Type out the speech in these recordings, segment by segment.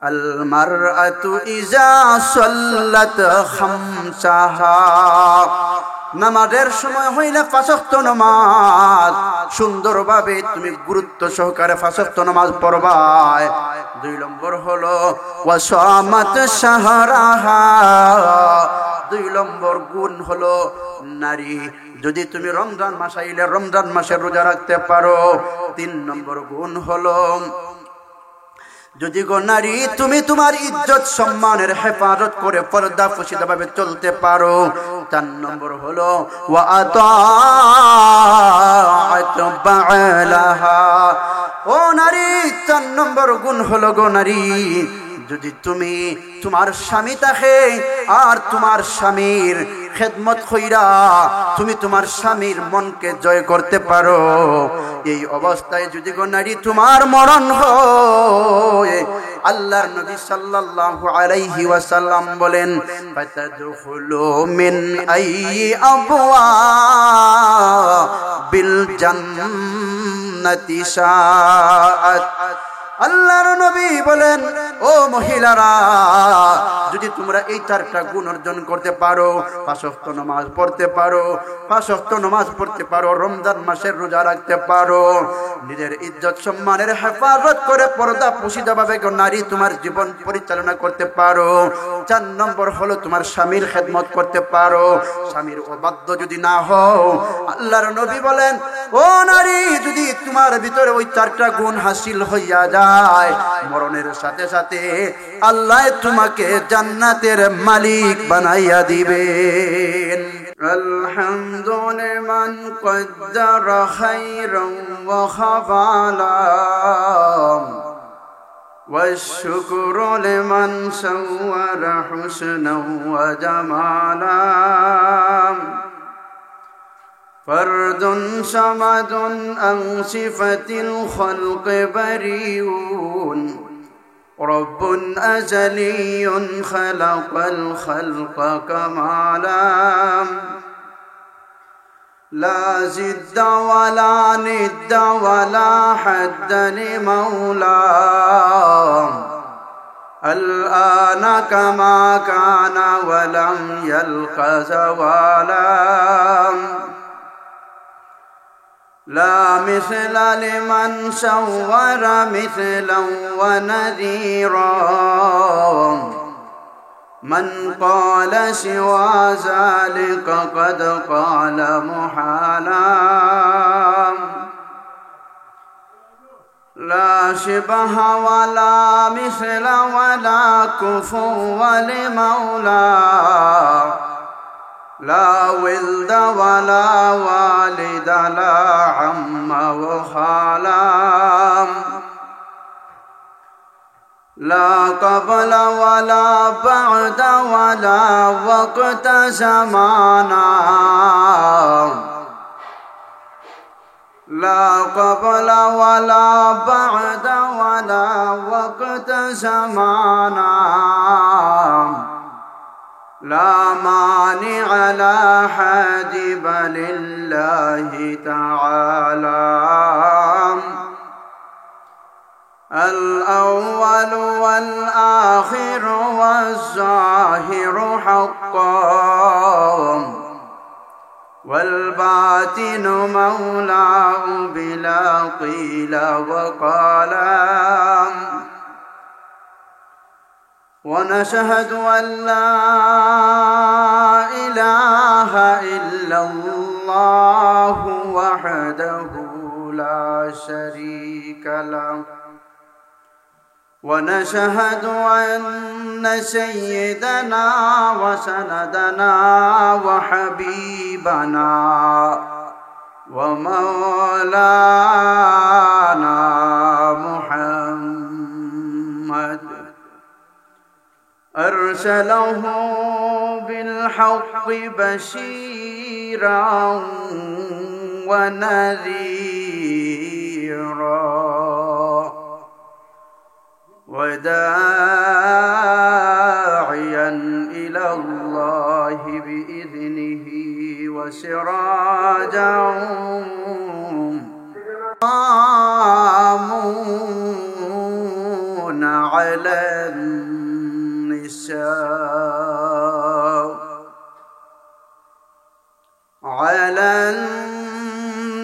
আল মারআতু ইজা সাল্লাত খামসাহা, নামাজের সময় হইলে 5 ওয়াক্ত নামাজ সুন্দরভাবে তুমি গুরুত্ব সহকারে 5 ওয়াক্ত নামাজ পড়বা। 2 নম্বর হলো ওয়াসামাত শাহরাহা, 2 নম্বর গুণ হলো নারী যদি তুমি রমজান মাস আইলে রমজান মাসের রোজা রাখতে পারো। 3 নম্বর গুণ হলো যদি গো নারী তুমি তোমার ইজ্জত সম্মানের হেফাজত করে পর্দা পুশিদাভাবে চলতে পারো। 4 নম্বর হলো ওয়া আতাআত বা'লাহা, ও নারী 4 নম্বর গুণ হলো গো নারী যদি তুমি তোমার স্বামী থাকে আর তোমার স্বামীর খেদমত কইরা তুমি তোমার স্বামীর মনকে জয় করতে পারো, এই অবস্থায় যদি গো নারী তোমার মরণ হয়, আল্লাহর নবী সাল্লাল্লাহু আলাইহি ওয়াসাল্লাম বলেন ফাতাদখুলু মিন আইয়ি আবওয়াবিল জান্নাতি শাআত। আল্লাহর নবী বলেন ও মহিলারা যদি তোমরা এই 4টা গুণ অর্জন করতে পারো, 5 ওয়াক্ত নামাজ পড়তে পারো, 5 ওয়াক্ত নামাজ পড়তে পারো, রমজান মাসের রোজা রাখতে পারো, নিজের ইজ্জত সম্মানের হেফাজত করে পর্দা পুশিদাভাবে নারী তোমার জীবন পরিচালনা করতে পারো। 4 নম্বর হলো তোমার স্বামীর খেদমত করতে পারো, স্বামীর অবাধ্য যদি না হও। আল্লাহর নবী বলেন ও নারী যদি তোমার ভিতরে ওই 4টা গুণ হাসিল হইয়া যায়, মরণের সাথে সাথে আল্লাহ তোমাকে জান্নাতের মালিক বানাইয়া দিবেন। আলহামদুলিল্লাহ কদ্দারা খায়রান ওয়া খাবালা والشكر لمن صور حسنا وجمالا فرد صمد عن صفة الخلق بريء رب أزلي خلق الخلق كمالا لا زد ولا ند ولا حد لمولاه الآن كما كان ولم يلق زوالا لا مثل لمن صور مثلا ونذيرا من قال سوى ذلك قد قال محالا لا شبه ولا مثل ولا كفو لمولاه لا ولد ولا والد لا عم وخالا لا قبل ولا بعد ولا وقت زمانا لا قبل ولا بعد ولا وقت زمانا لا مانع لا حاجب لله تعالى الأول والآخر والظاهر حقا والباطن مولاه بلا قيل وقال ونشهد أن لا إله إلا الله وحده لا شريك له ونشهد أن سيدنا وسندنا وحبيبنا ومولانا محمد أرسله بالحق بشيرا ونذيرا وداعيا إلى الله بإذنه وسراجا على النساء على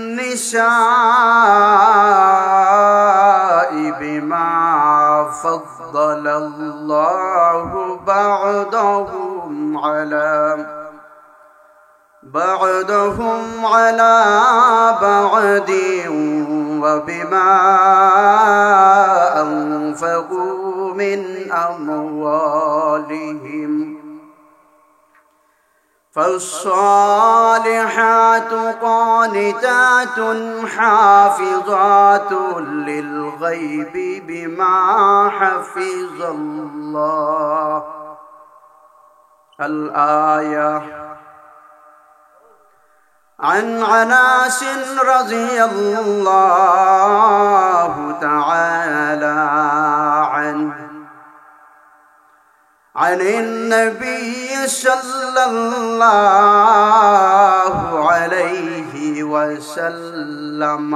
النساء بما فضل الله بعضهم على بعض وبما أنفقوا من أموالهم فالصالحات قانتات حافظات للغيب بما حفظ الله. الآية. عن أنس رضي الله تعالى عنه عن النبي صلى الله عليه وسلم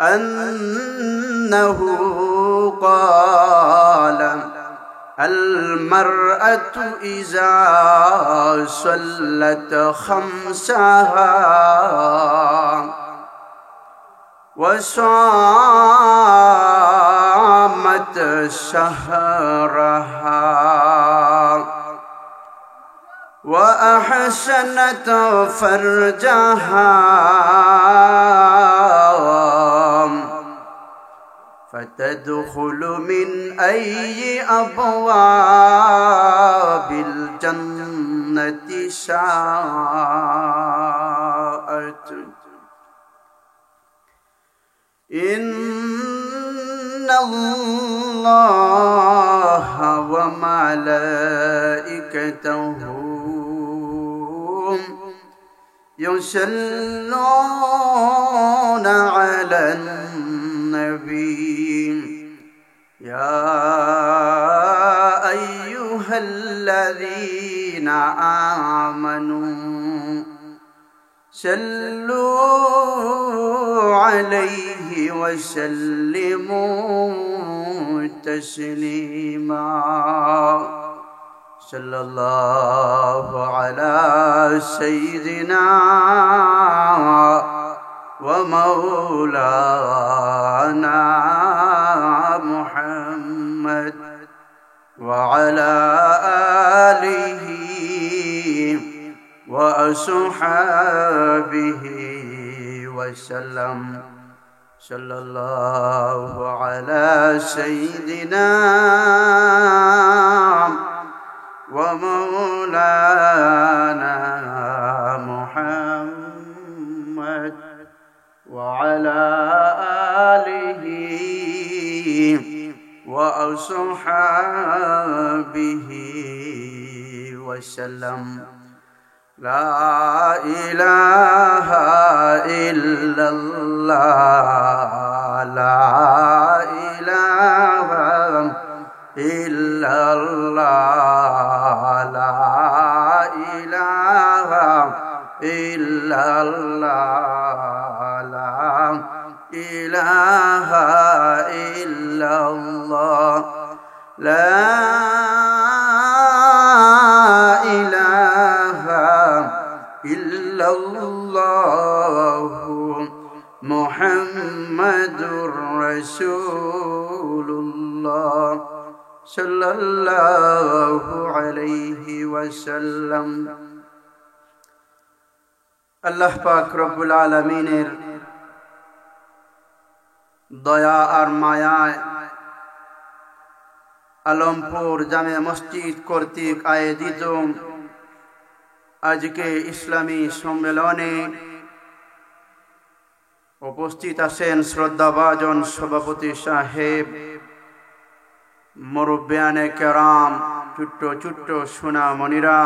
أنه قال: المرأة إذا صلت خمسها وصامت شهرها وأحسنت فرجها فتدخل من أي أبواب الجنة شاءت. إن الله وملائكته يصلون على النبي يا أيها الذين آمنوا صلوا عليه وسلموا تسليما. صلى الله على سيدنا ومولانا محمد وعلى آله وأصحابه وسلم. صلى الله على سيدنا ومولانا محمد وعلى آله وأصحابه وسلم. لا إله إلا الله لا إله إلا الله لا إله إلا الله لا إله إلا الله لا إله إلا الله محمد رسول الله صلى الله عليه وسلم. আল্লাহ পাক রব্বুল আলামিনের দয়া আর মায়ায় আলমপুর জামে মসজিদ কর্তৃক আয়োজিত আজকে ইসলামী সম্মেলনে উপস্থিত আছেন শ্রদ্ধাভাজন সভাপতি সাহেব, মুরব্বিয়ানে কেরাম, ছোট্ট ছোট্ট সোনামণিরা,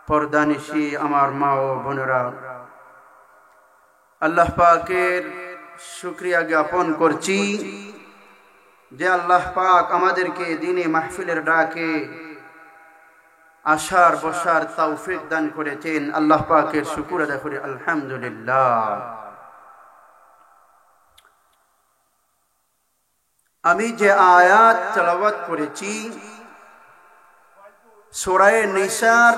পর্দানিশী আমার মা ও বোনেরা, আল্লাহ পাকের শুকরিয়া জ্ঞাপন করছি যে আল্লাহ পাক আমাদেরকে দিনে মাহফিলের ডাকে আসার বসার তৌফিক দান করেছেন। আল্লাহ পাকের শুকর আদায় করি আলহামদুলিল্লাহ। আমি যে আয়াত তেলাওয়াত করেছি সূরা নিসার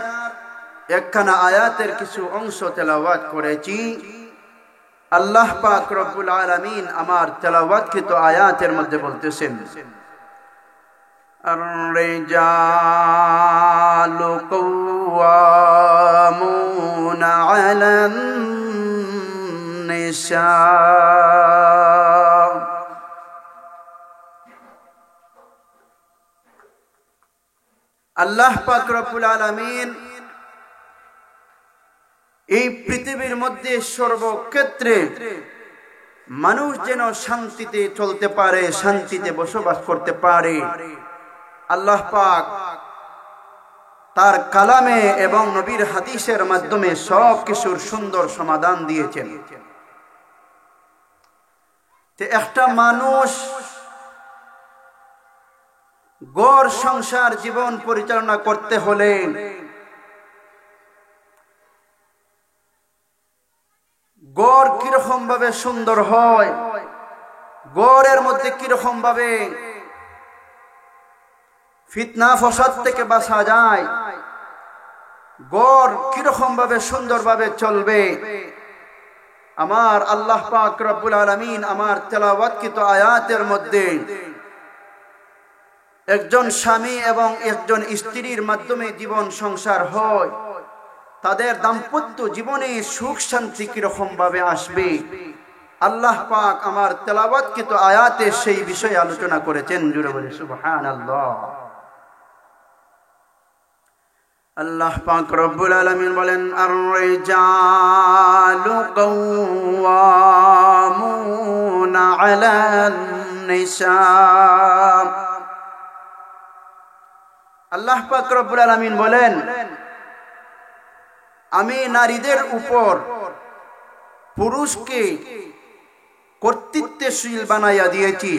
একখানা আয়াতের কিছু অংশ তেলাওয়াত করেছি। আল্লাহ পাক রব্বুল আলামিন আমার তেলাওয়াতকৃত আয়াতের মধ্যে বলতেছেন, আর-রিজালু কাওয়ামুনা আলান নিসা। আল্লাহ পাক রব্বুল আলামিন এই পৃথিবীর মধ্যে সর্বক্ষেত্রে মানুষ যেন শান্তিতে চলতে পারে, শান্তিতে বসবাস করতে পারে, আল্লাহ পাক তার কালামে এবং নবীর হাদিসের মাধ্যমে সব কিছুর সুন্দর সমাধান দিয়েছেন। একটা মানুষ গড় সংসার জীবন পরিচালনা করতে হলে গড় কিরকম ভাবে সুন্দর হয়, গড়ের মধ্যে কিরকম ভাবে ফিতনা ফসাদ থেকে বাঁচা যায়, গড় কিরকম ভাবে সুন্দরভাবে চলবে, আমার আল্লাহ পাক রব্বুল আলামিন আমার তেলাওয়াতকৃত আয়াতের মধ্যে একজন স্বামী এবং একজন স্ত্রীর মাধ্যমে জীবন সংসার হয়, তাদের দাম্পত্য জীবনে সুখ শান্তি কিরকম ভাবে আসবে, আল্লাহ পাক আমার তেলাওয়াতকৃত আয়াতে সেই বিষয়ে আলোচনা করেছেন। জুড়ে বলি সুবহানাল্লাহ। আল্লাহ পাক রব্বুল আলামিন বলেন, আর-রিজালু কাওয়ামুনা আলান নিসা। আল্লাহ পাক রব্বুল আলামিন বলেন, আমি নারীদের উপর পুরুষকে কর্তৃত্বশীল বানাইয়া দিয়েছি।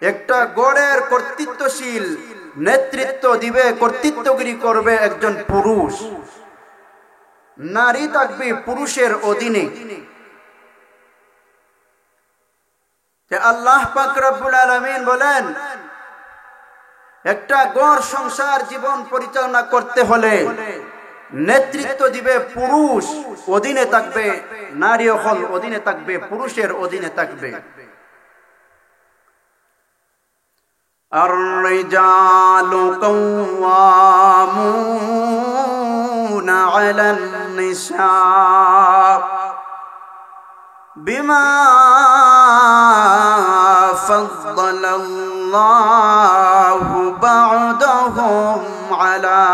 একটা গড়ের কর্তৃত্বশীল নেতৃত্ব দিবে, কর্তৃত্বগিরি করবে একজন পুরুষ, নারী থাকবে পুরুষের অধীনে। আল্লাহ পাক রব্বুল আলামিন বলেন, একটা গড় সংসার জীবন পরিচালনা করতে হলে নেতৃত্ব দিবে পুরুষ, অধীনে থাকবে নারী, হল অধীনে থাকবে পুরুষের অধীনে থাকবে। আর-রিজালু কাওয়ামুনা আলান নিসা বিমা ফাদ্দালাল্লাহু বা'দাহুম আলা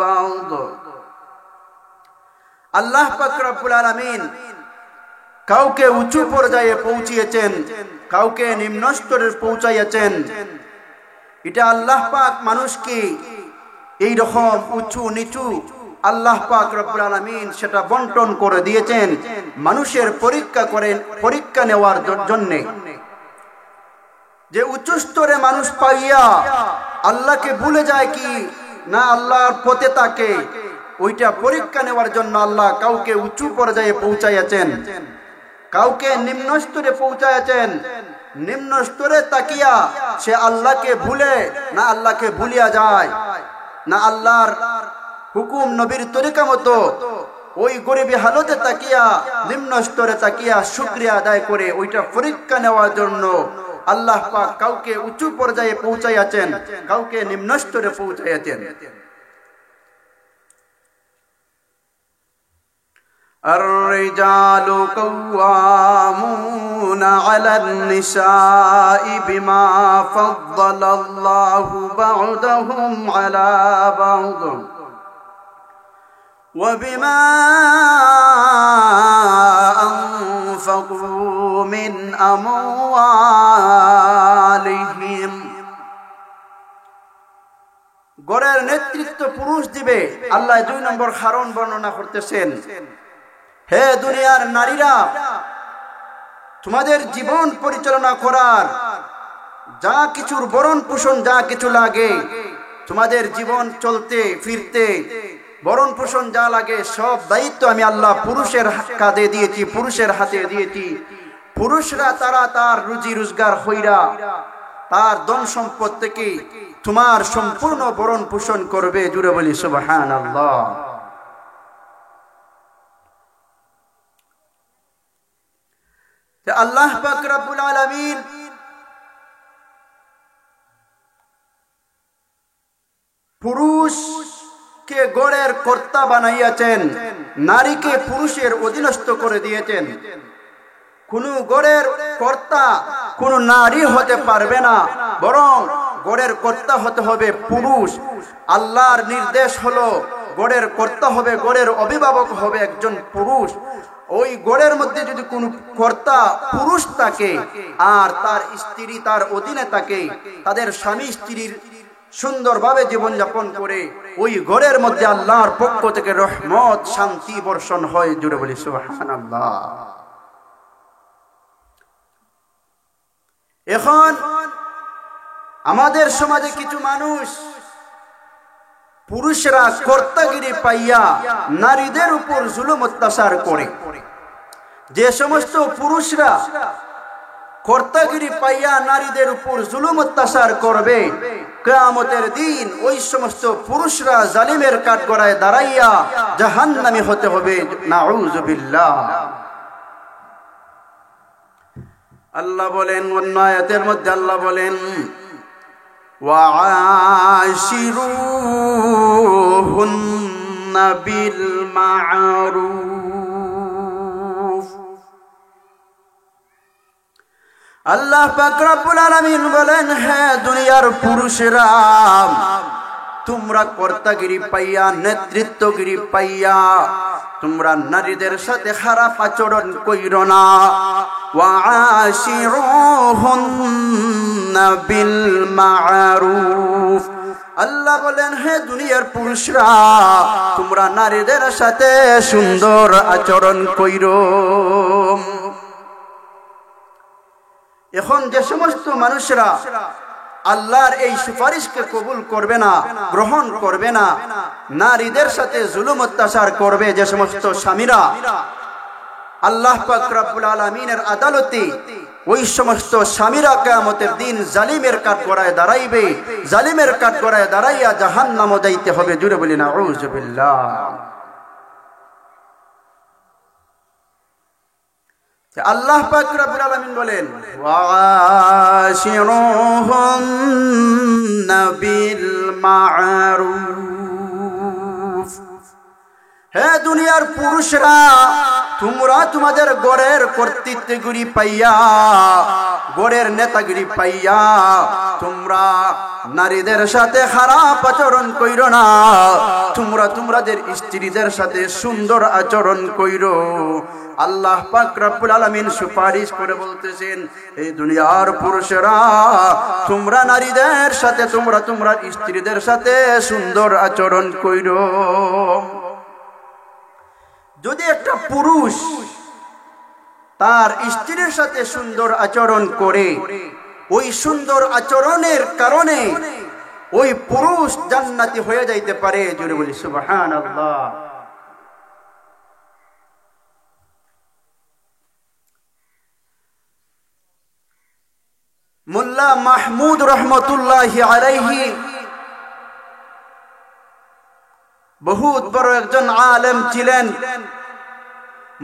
বা'দ। আল্লাহ পাক রব্বুল আলামিন কাউকে উঁচু পর্যায়ে পৌঁছিয়েছেন, কাউকে নিম্ন স্তরে পৌঁছাইয়াছেন। এটা আল্লাহ পাক মানুষকে এই রকম উঁচু নিচু আল্লাহ পাক রব্বুল আলামিন সেটা বন্টন করে দিয়েছেন মানুষের পরীক্ষা নেওয়ার জন্য। যে উচ্চ স্তরে মানুষ পাইয়া আল্লাহকে ভুলে যায় কি না আল্লাহর পথে থাকে, ওইটা পরীক্ষা নেওয়ার জন্য আল্লাহ কাউকে উঁচু পর্যায়ে পৌঁছাইয়াছেন, কাউকে নিম্ন স্তরে পৌঁছাইয়াছেন। নিম্ন স্তরে তাকিয়া সে আল্লাহকে ভুলে না আল্লাহকে ভুলিয়া যায়, না আল্লাহর হুকুম নবীর তরিকা মতো ওই গরিবী হালতে তাকিয়া নিম্ন স্তরে তাকিয়া শুকরিয়া আদায় করে, ওইটা পরীক্ষা নেওয়ার জন্য আল্লাহ পাক কাউকে উঁচু পর্যায়ে পৌঁছাইয়াছেন, কাউকে নিম্ন স্তরে পৌঁছাইয়াছেন। আর-রিজালু কাওয়ামুনা আলান নিসাই বিমা ফাদ্দালাল্লাহু বা'দাহুম আলা বা'দ ওয়া বিমা আনফাকু মিন আমওয়ালিহিম। গড়ের নেতৃত্ব পুরুষ দিবে, আল্লাহ 2 নম্বর কারণ বর্ণনা করতেছেন। হে দুনিয়ার নারীরা, তোমাদের জীবন পরিচালনা করার যা কিছুর ভরণ পোষণ যা কিছু লাগে, তোমাদের জীবন চলতে ফিরতে ভরণ পোষণ যা লাগে সব দায়িত্ব আমি আল্লাহ পুরুষের কাঁধে দিয়েছি, পুরুষের হাতে দিয়েছি। পুরুষরা তারা তার রুজি রোজগার হইরা তার ধন সম্পদ থেকে তোমার সম্পূর্ণ ভরণ পোষণ করবে। জুড়ে বলি সুবহানাল্লাহ। আল্লাহ পাক রব্বুল আলামিন পুরুষকে গড়ের কর্তা বানাইয়াছেন, নারীকে পুরুষের অধীনস্থ করে দিয়েছেন। কোন গড়ের কর্তা কোন নারী হতে পারবে না, বরং গড়ের কর্তা হতে হবে পুরুষ। আল্লাহর নির্দেশ হলো গড়ের কর্তা হবে, গড়ের অভিভাবক হবে একজন পুরুষ। ওই গড়ের মধ্যে যদি কোন কর্তা পুরুষ থাকে আর তার স্ত্রী তার অধীনে থাকে, তাদের স্বামী স্ত্রীর সুন্দরভাবে জীবনযাপন করে, ওই ঘরের মধ্যে আল্লাহর পক্ষ থেকে রহমত শান্তি বর্ষণ হয়। জুড়ে বলি সুবহানাল্লাহ। এখন আমাদের সমাজে কিছু মানুষ পুরুষরা কর্তাগিরি পাইয়া নারীদের উপর জুলুম অত্যাচার করে। যে সমস্ত পুরুষরা কর্তাগিরি পাইয়া নারীদের উপর জুলুম অত্যাচার করবে, কিয়ামতের দিন ওই সমস্ত পুরুষরা জালিমের কাঠগড়ায় দাঁড়াইয়া জাহান্নামী হতে হবে। নাউযু বিল্লাহ। আল্লাহ বলেন অন্য আয়াতের মধ্যে, আল্লাহ বলেন ওয়াআশিরুহুন্না বিল মা'রুফ। আল্লাহ পাক রব্বুল আলামিন বলেন, হে দুনিয়ার পুরুষেরা, তোমরা কর্তাগিরি পাইয়া নেতৃত্বগিরি পাইয়া তোমরা নারীদের সাথে খারাপ আচরণ কইরো না। ওয়াআশিরুহুন্না বিল মা'রুফ। আল্লাহ বলেন, হে দুনিয়ার পুরুষরা, তোমরা নারীদের সাথে সুন্দর আচরণ কইরো। এখন যে সমস্ত মানুষরা আল্লাহর এই সুপারিশকে কবুল করবে না, গ্রহণ করবে না, নারীদের সাথে জুলুম অত্যাচার করবে, যে সমস্ত স্বামীরা, আল্লাহ পাক রব্বুল আলামিনের আদালতে ওই সমস্ত স্বামীরা কিয়ামতের দিন জালিমের কাঠগড়ায় দাঁড়াইবে। জালিমের কাঠগড়ায় দাঁড়াইয়া জাহান্নামে যাইতে হবে। জুড়ে বলি নাউযু বিল্লাহ। আল্লাহ পাক রব্বুল আলামিন বলেন ওয়াশিরুহুন্না বিল মা'রুফ। হে দুনিয়ার পুরুষরা, তোমরা তোমাদের গড়ের কর্তৃত্বগিরি পাইয়া, গড়ের নেতাগিরি পাইয়া তোমরা নারীদের সাথে খারাপ আচরণ কইরো না। তোমরা তোমাদের স্ত্রীদের সাথে সুন্দর আচরণ কইরো। আল্লাহ পাক রব্বুল আলামিন সুপারিশ করে বলতেছেন, এই দুনিয়ার পুরুষেরা, তোমরা নারীদের সাথে, তোমরা স্ত্রীদের সাথে সুন্দর আচরণ কইরো। যদি একটা পুরুষ তার স্ত্রীর সাথে সুন্দর আচরণ করে, ওই সুন্দর আচরণের কারণে ওই পুরুষ জান্নাতি হয়ে যাইতে পারে। জোরে বলি সুবহানাল্লাহ। মোল্লা মাহমুদ রহমতুল্লাহি আলাইহি বহুত বড় একজন আলেম ছিলেন।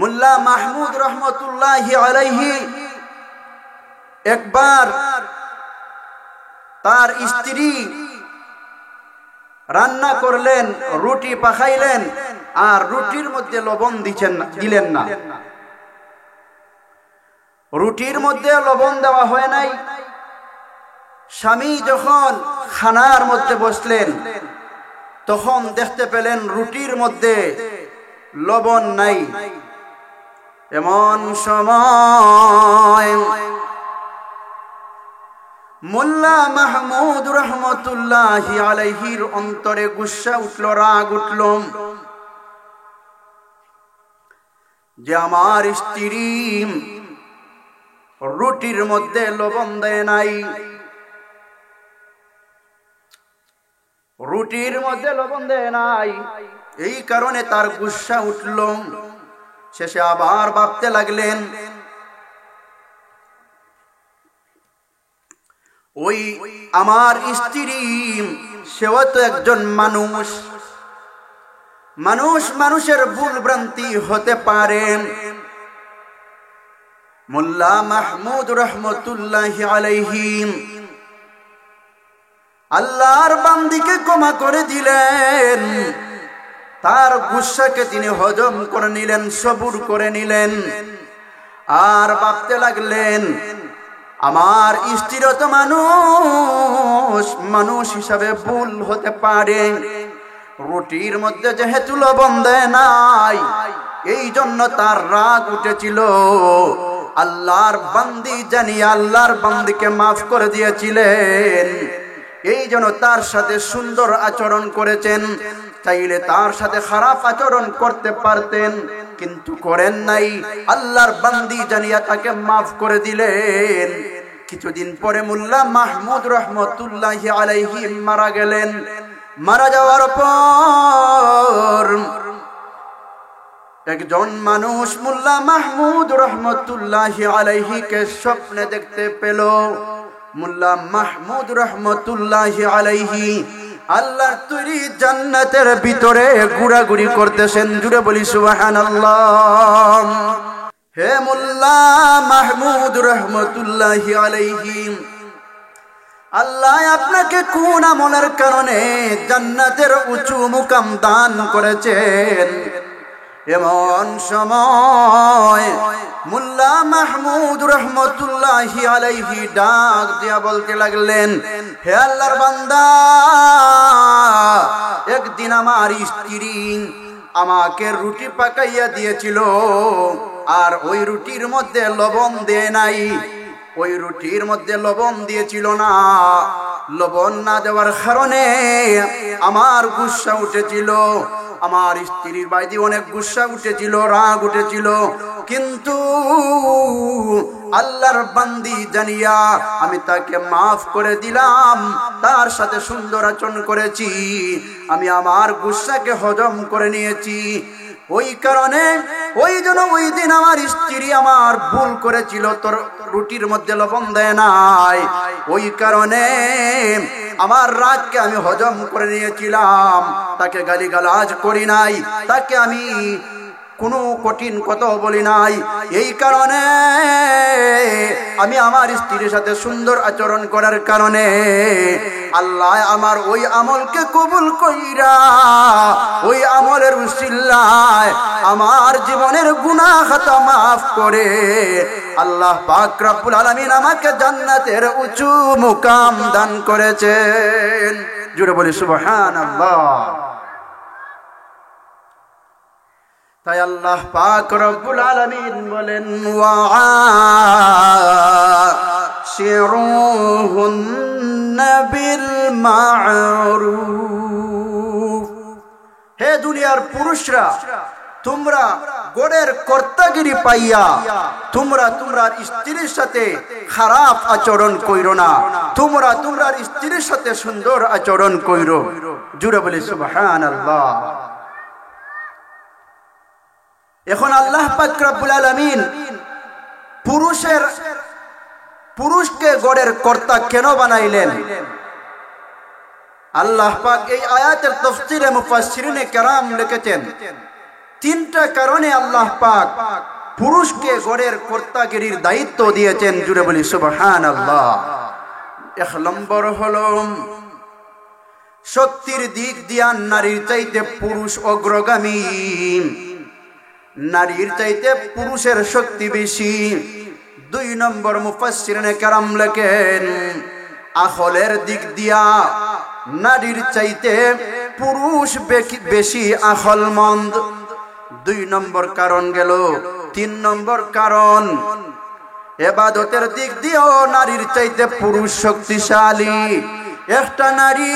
মোল্লা মাহমুদ রহমতুল্লাহি আলাইহি একবার তার স্ত্রী রান্না করলেন, রুটি পাকাইলেন, আর রুটির মধ্যে লবণ দিলেন না। রুটির মধ্যে লবণ দেওয়া হয় নাই। স্বামী যখন খানার মধ্যে বসলেন, তখন দেখতে পেলেন রুটির মধ্যে লবণ নাই। এমন সময় মোল্লা মাহমুদ রহমতুল্লাহি আলাইহির অন্তরে গুসা উঠল, রাগ উঠল, যে আমার স্ত্রী রুটির মধ্যে লবণ দেয় নাই, রুটির মধ্যে লবণ দেয় নাই। এই কারণে তার গুসা উঠল। শেষে আবার ভাবতে লাগলেন, ওই আমার স্ত্রী সেও তো একজন মানুষ, মানুষের ভুল ভ্রান্তি হতে পারে। মোল্লা মাহমুদ রহমতুল্লাহি আলাইহি আল্লাহর বান্দিকে ক্ষমা করে দিলেন, তার গুসাকে তিনি হজম করে নিলেন, সবুর করে নিলেন। আর ভাবতে লাগলেন আমার স্ত্রীও তো মানুষ হিসাবে ভুল হতে পারে, রুটির মধ্যে যেহেতু লবণ দেয় নাই এই জন্য তার রাগ উঠেছিল। আল্লাহর বান্দি জানিয়ে আল্লাহর বান্দিকে মাফ করে দিয়েছিলেন, এই জন্য তার সাথে সুন্দর আচরণ করেছেন। চাইলে তার সাথে খারাপ আচরণ করতে পারতেন, কিন্তু করেন নাই। আল্লাহর বান্দি জানিয়া তাকে মাফ করে দিলেন। কিছুদিন পরে মোল্লা মাহমুদ রহমতুল্লাহি আলাইহি মারা গেলেন। মারা যাওয়ার পর একজন মানুষ মোল্লা মাহমুদ রহমতুল্লাহি আলাইহিকে স্বপ্নে দেখতে পেল। মোল্লা মাহমুদ রহমতুল্লাহি আলাইহি আল্লাহর তৈরি জান্নাতের ভিতরে ঘোরাঘুরি করতেছেন। জুড়ে বলি সুবহানাল্লাহ। হে মোল্লা মাহমুদ রহমতুল্লাহি আলাইহি, আল্লাহ আপনাকে কোন আমলের কারণে জান্নাতের উঁচু মুকাম দান করেছেন? এমন সময় মোল্লা মাহমুদ রহমতুল্লাহি আলাইহি ডাক দিয়া বলতে লাগলেন, হে আল্লাহর বান্দা, একদিন আমার স্ত্রী আমাকে রুটি পাকাইয়া দিয়েছিল, আর ওই রুটির মধ্যে লবণ দেয় নাই। ওই রুটির মধ্যে লবণ দিয়েছিল না। লবণ না দেওয়ার কারণে আমার গুসা উঠেছিল, আমার স্ত্রীর বাইরে অনেক গুসা উঠেছিল, রাগ উঠেছিল। কিন্তু আল্লাহর বান্দি জানিয়া আমি তাকে মাফ করে দিলাম, তার সাথে সুন্দর আচরণ করেছি, আমি আমার গুসাকে হজম করে নিয়েছি। ওই কারণে ওই জন্য ওই দিন আমার স্ত্রী আমার ভুল করেছিল, তোর রুটির মধ্যে লবণ দেয় নাই, ওই কারণে আমার রাগকে আমি হজম করে নিয়েছিলাম। তাকে গালিগালাজ করি নাই, তাকে আমি কোনো কঠিন কথা বলি নাই। এই কারণে আমি আমার স্ত্রীর সাথে সুন্দর আচরণ করার কারণে আল্লাহ আমার ওই আমলকে কবুল কইরা ওই আমলের উসিলায় আমার জীবনের গুনাহ খাতা মাফ করে আল্লাহ পাক রব্বুল আলামিন আমাকে জান্নাতের উঁচু মুকাম দান করেছেন। জুড়ে বলি সুবহানাল্লাহ। তাই আল্লাহ পাক রব্বুল আলামিন বলেন, ওয়াশিরুহুন্না বিল মা'রুফ। হে দুনিয়ার পুরুষরা, তোমরা গোড়ের কর্তাগিরি পাইয়া তোমরা তোমার স্ত্রীর সাথে খারাপ আচরণ কইরো না, তোমরা তোমার স্ত্রীর সাথে সুন্দর আচরণ কইরো। জুড়ে বলি সুবহানাল্লাহ। এখন আল্লাহ পাক রব্বুল আলামিন পুরুষকে গড়ের কর্তা কেন বানাইলেন? আল্লাহ পাক এই আয়াতের তাফসীরে মুফাসসিরিনে কেরাম লিখেছেন, তিনটা কারণে আল্লাহ পাক পুরুষকে গড়ের কর্তাগিরির দায়িত্ব দিয়েছেন। জুড়ে বলি সুবহানাল্লাহ। এক নম্বর হলো শক্তির দিক দিয়া নারীর চাইতে পুরুষ অগ্রগামী, নারীর চাইতে পুরুষের শক্তি বেশি। দুই নম্বর মুফাসসিরিনে কেরাম লেখেন, আখলের দিক দিয়া নারীর চাইতে পুরুষ বেশি আখলমন্দ। দুই নম্বর কারণ গেল। তিন নম্বর কারণ, ইবাদতের দিক দিয়েও নারীর চাইতে পুরুষ শক্তিশালী। একটা নারী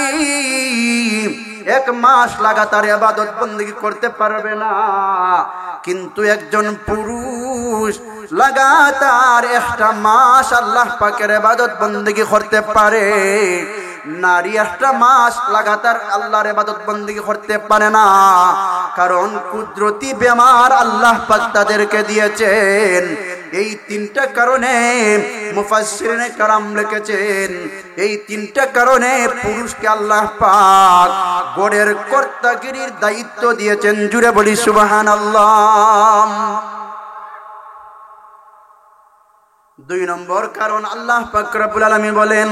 1 মাস লাগাতার ইবাদত বندگی করতে পারবে না, কিন্তু একজন পুরুষ লাগাতার 1টা মাস আল্লাহ পাকের ইবাদত বندگی করতে পারে। নারী 1টা মাস লাগাতার আল্লাহর ইবাদত বندگی করতে পারে না, কারণ কুদরতি বেমার আল্লাহ পাক তাদেরকে দিয়েছেন। এই তিনটা কারণে মুফাসসিরিনে কেরাম লিখেছেন, এই তিনটা কারণে পুরুষকে আল্লাহ পাক গড়ের কর্তাগিরির দায়িত্ব দিয়েছেন। জুড়ে বলি সুবহানাল্লাহ। 2 নম্বর কারণ আল্লাহ পাক রব্বুল আলামিন বলেন,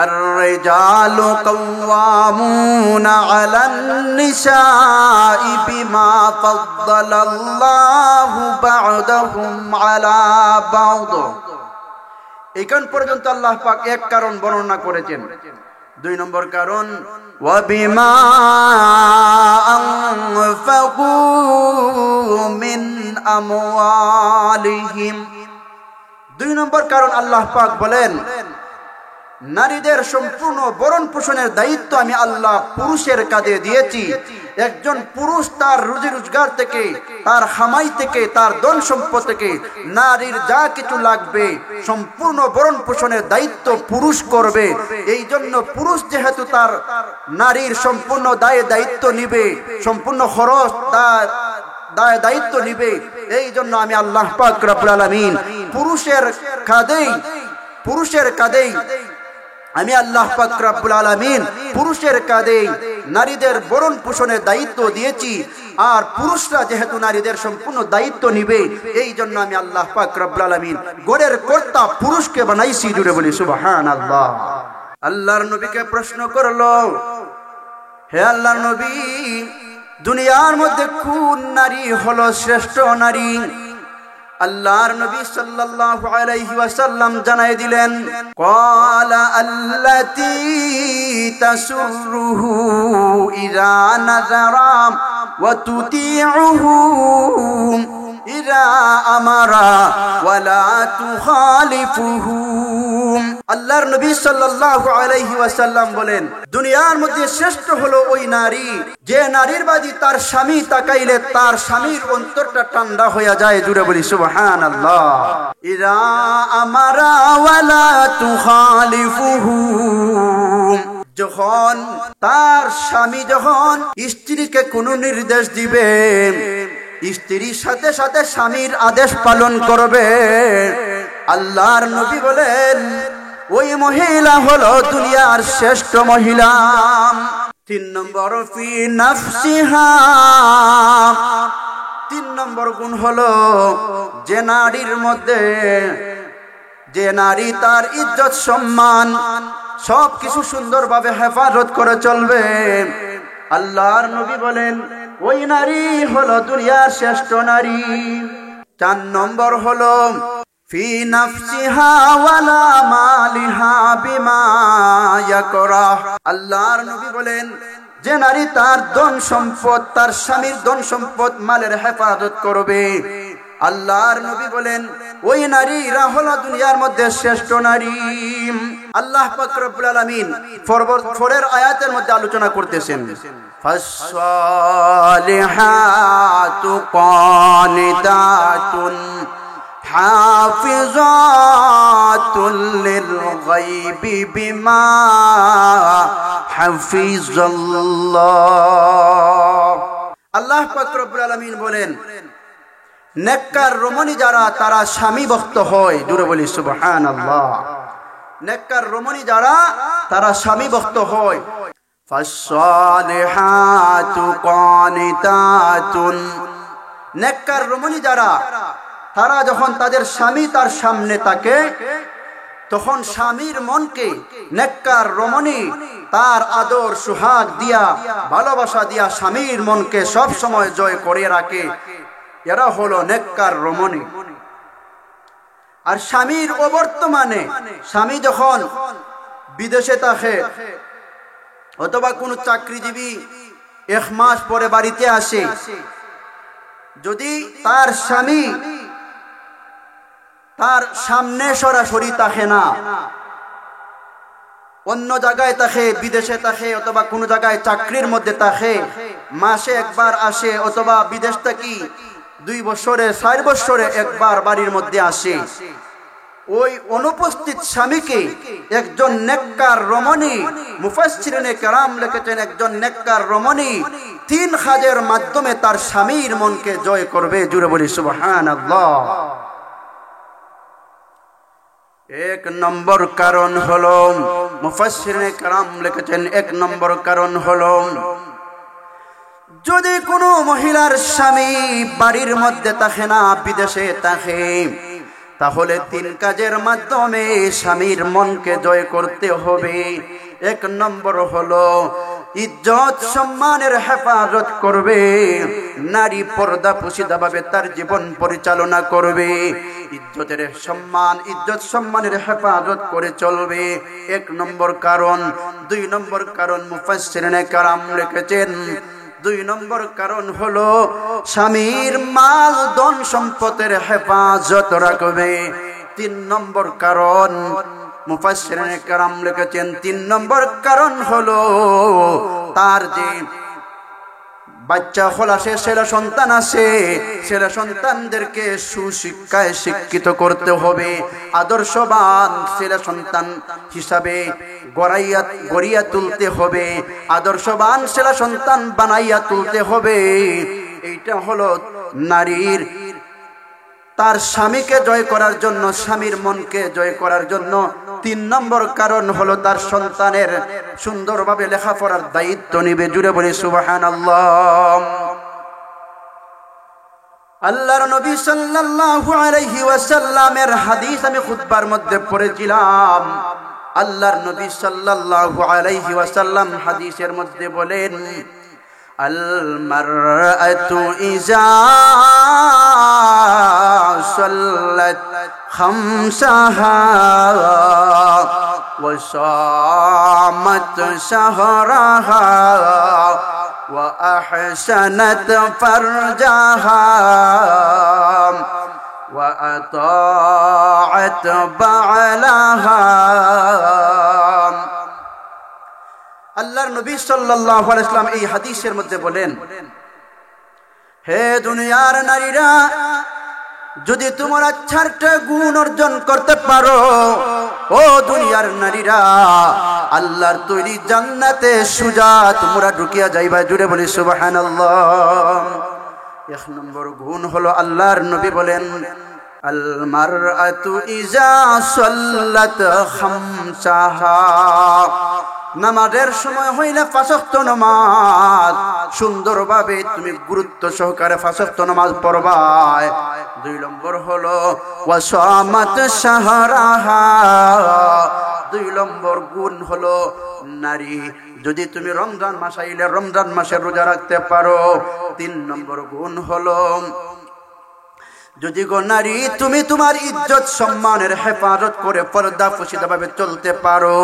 আর-রিজালু কাওয়ামুনা আলান নিসাই বিমা ফাদ্দালাল্লাহু বা'দাহুম আলা বা'দ। এইখান পর্যন্ত আল্লাহ পাক এক কারণ বর্ণনা করেছেন। 2 নম্বর কারণ ওয়া বিমা আনফাকু মিন আমওয়ালিহিম। 2 নম্বর কারণ আল্লাহ পাক বলেন, নারীদের সম্পূর্ণ ভরণ পোষণের দায়িত্ব আমি আল্লাহ পুরুষের কাঁধে দিয়েছি। একজন পুরুষ তার রুজি রোজগার থেকে, তার হামাই থেকে, তার ধন সম্পদ থেকে নারীর যা কিছু লাগবে সম্পূর্ণ ভরণ পোষণের দায়িত্ব পুরুষ করবে। এই জন্য পুরুষ যেহেতু তার নারীর সম্পূর্ণ দায়িত্ব নিবে, সম্পূর্ণ খরচ দায়িত্ব নিবে, এই জন্য আমি আল্লাহ পাক রব্বুল আলামিন পুরুষের কাঁধেই আমি আল্লাহ পাক রব্বুল আলামিন পুরুষের কাঁধেই নারীদের ভরণ পোষণের দায়িত্ব দিয়েছি। আর পুরুষরা যেহেতু নারীদের সম্পূর্ণ দায়িত্ব নিবে, এই জন্য আমি আল্লাহ পাক রব্বুল আলামিন গড়ের কর্তা পুরুষকে বানাইছি। জুড়ে বলি সুবহানাল্লাহ। আল্লাহর নবীকে প্রশ্ন করলো, হে আল্লাহর নবী, দুনিয়ার মধ্যে কোন নারী হলো শ্রেষ্ঠ নারী? আল্লাহর নবী সাল্লাল্লাহু আলাইহি ওয়াসাল্লাম জানায় দিলেন, ক্বালা আল্লাতী তাসুরুহু ইযা নাযারা ওয়া তুতিউহু ইযা আমারা ওয়া লা তুখালিফুহু। আল্লাহর নবী সাল্লাল্লাহু আলাইহি ওয়াসাল্লাম বলেন, দুনিয়ার মধ্যে শ্রেষ্ঠ হলো ওই নারী যে নারীর বাদী তার স্বামী তাকাইলে তার স্বামীর অন্তরটা ঠান্ডা হয়ে যায়। জুড়ে বলি সুবহানাল্লাহ। ইযা আমারা ওয়া লা তুখালিফুহু, যখন তার স্বামী যখন স্ত্রীকে কোনো নির্দেশ দিবে, স্ত্রীর সাথে সাথে স্বামীর আদেশ পালন করবে। আল্লাহর নবী বলেন, ওই মহিলা হলো দুনিয়ার শ্রেষ্ঠ মহিলা। 3 নম্বর ফি নাফসিহা, 3 নম্বর গুণ হলো যে নারীর মধ্যে, যে নারী তার ইজ্জত সম্মান সবকিছু সুন্দরভাবে হেফাজত করে চলবে। আল্লাহর নবী বলেন, ওই নারী হলো দুনিয়ার শ্রেষ্ঠ নারী। 4 নম্বর হলো ফি নাফসিহা ওয়ালা মালিহা বিমা ইয়াকরাহ। আল্লাহর নবী বলেন, যে নারী তার ধন সম্পদ, তার স্বামীর ধন সম্পদ মালের হেফাজত করবে, আল্লাহর নবী বলেন ওই নারীরা হলো দুনিয়ার মধ্যে শ্রেষ্ঠ নারী। আল্লাহ পাক রব্বুল আলামিন পরের আয়াতের মধ্যে আলোচনা করতেছেন, ফাসসালিহাতু কানিতাতুন হাফিজাতুল লিল গায়বি বিমা হাফিজাল্লাহ। আল্লাহ পাক রব্বুল আলামিন বলেন, নেককার রমণী যারা তারা স্বামী ভক্ত হয়। জোরে বলি সুবহানাল্লাহ। নেককার রমণী যারা তারা স্বামী ভক্ত হয়। ফাসসালিহাতু কানিতাতুন, নেককার রমণী যারা তারা যখন তাদের স্বামী তার সামনে থাকে তখন স্বামীর মনকে নেককার রমণী তার আদর সুহাগ দিয়া ভালোবাসা দিয়া স্বামীর মনকে সব সময় জয় করে রাখে। এরা হলো নেককার রমণী। আর স্বামীর অবর্তমানে স্বামী যখন বিদেশে থাকে অথবা কোনো চাকরিজীবী 1 মাস পরে বাড়িতে আসে, যদি তার স্বামী তার সামনে সরাসরি থাকে না, অন্য জায়গায় থাকে, বিদেশে থাকে অথবা কোনো জায়গায় চাকরির মধ্যে থাকে, মাসে একবার আসে অথবা বিদেশ থেকে 2 বছরে 4 বছরে একবার বাড়ির মধ্যে আসে, ওই অনুপস্থিত স্বামীকে একজন নেককার রমণী, মুফাসসিরিনে কেরাম লিখেছেন একজন নেককার রমণী 3 কাজের মাধ্যমে তার স্বামীর মনকে জয় করবে। জুড়ে বলি সুবহানাল্লাহ। 1 নম্বর কারণ হলো, মুফাসসিরিনে কেরাম লিখেছেন 1 নম্বর কারণ হলো, যদি কোনো মহিলার স্বামী বাড়ির মধ্যে থাকে না, বিদেশে থাকে, তাহলে 3 কাজের মাধ্যমে স্বামীর মনকে জয় করতে হবে। 1 নম্বর হলো ইজ্জত সম্মানের হেফাজত করবে, নারী পর্দা পুশিদাভাবে তার জীবন পরিচালনা করবে, ইজ্জত সম্মানের হেফাজত করে চলবে। 1 নম্বর কারণ। 2 নম্বর কারণ মুফাসসিরিনে কেরাম লিখেছেন, 2 নম্বর কারণ হলো স্বামীর মাল ধন সম্পদের হেফাজত রাখবে। 3 নম্বর কারণ মুফাসসিরিনে কেরাম লিখেছেন, 3 নম্বর কারণ হলো তার যে বাচ্চা হলো, ছেলে সন্তান আছে, ছেলে সন্তানদেরকে সুশিক্ষায় শিক্ষিত করতে হবে, আদর্শবান ছেলে সন্তান হিসাবে গড়িয়া তুলতে হবে, আদর্শবান ছেলে সন্তান বানাইয়া তুলতে হবে। এইটা হলো নারীর তার স্বামীকে জয় করার জন্য, স্বামীর মনকে জয় করার জন্য 3 নম্বর কারণ হলো তার সন্তানের সুন্দরভাবে লেখাপড়ার দায়িত্ব নিবে। জুড়ে বলি সুবহানাল্লাহ। আল্লাহর নবী সাল্লাল্লাহু আলাইহি ওয়াসাল্লামের হাদিস আমি খুতবার মধ্যে পড়েছিলাম। আল্লাহর নবী সাল্লাল্লাহু আলাইহি ওয়াসাল্লাম হাদিসের মধ্যে বলেন, আল মারআতু ইজা সাল্লাত খামসাহা ওয়া সামাত শাহরাহা ওয়া আহসানাত ফারজাহা ওয়া আতাআত বা'লাহা। আল্লাহর নবী সাল্লাল্লাহু আলাইহি ওয়াসাল্লাম এই হাদিসের মধ্যে বলেন, হে দুনিয়ার নারীরা, যদি তোমরা 4টা গুণ অর্জন করতে পারো, ও দুনিয়ার নারীরা, আল্লাহর তৈরি জান্নাতে সুজা তোমরা ঢুকিয়া যাইবা। জুড়ে বলি সুবহানাল্লাহ। 1 নম্বর গুণ হলো, আল্লাহর নবী বলেন, আল মারআতু ইজা সাল্লাত খামসাহা, নামাজের সময় হইলে 5 ওয়াক্ত নামাজ সুন্দরভাবে তুমি গুরুত্ব সহকারে 5 ওয়াক্ত নামাজ পড়বা। 2 নম্বর হলো ওয়া সামাত শাহরাহা, 2 নম্বর গুণ হলো নারী যদি তুমি রমজান মাস আইলে রমজান মাসে রোজা রাখতে পারো। 3 নম্বর গুণ হলো যদি গো নারী তুমি তোমার ইজ্জত সম্মানের হেফাজত করে পর্দা পুশিদাভাবে চলতে পারো।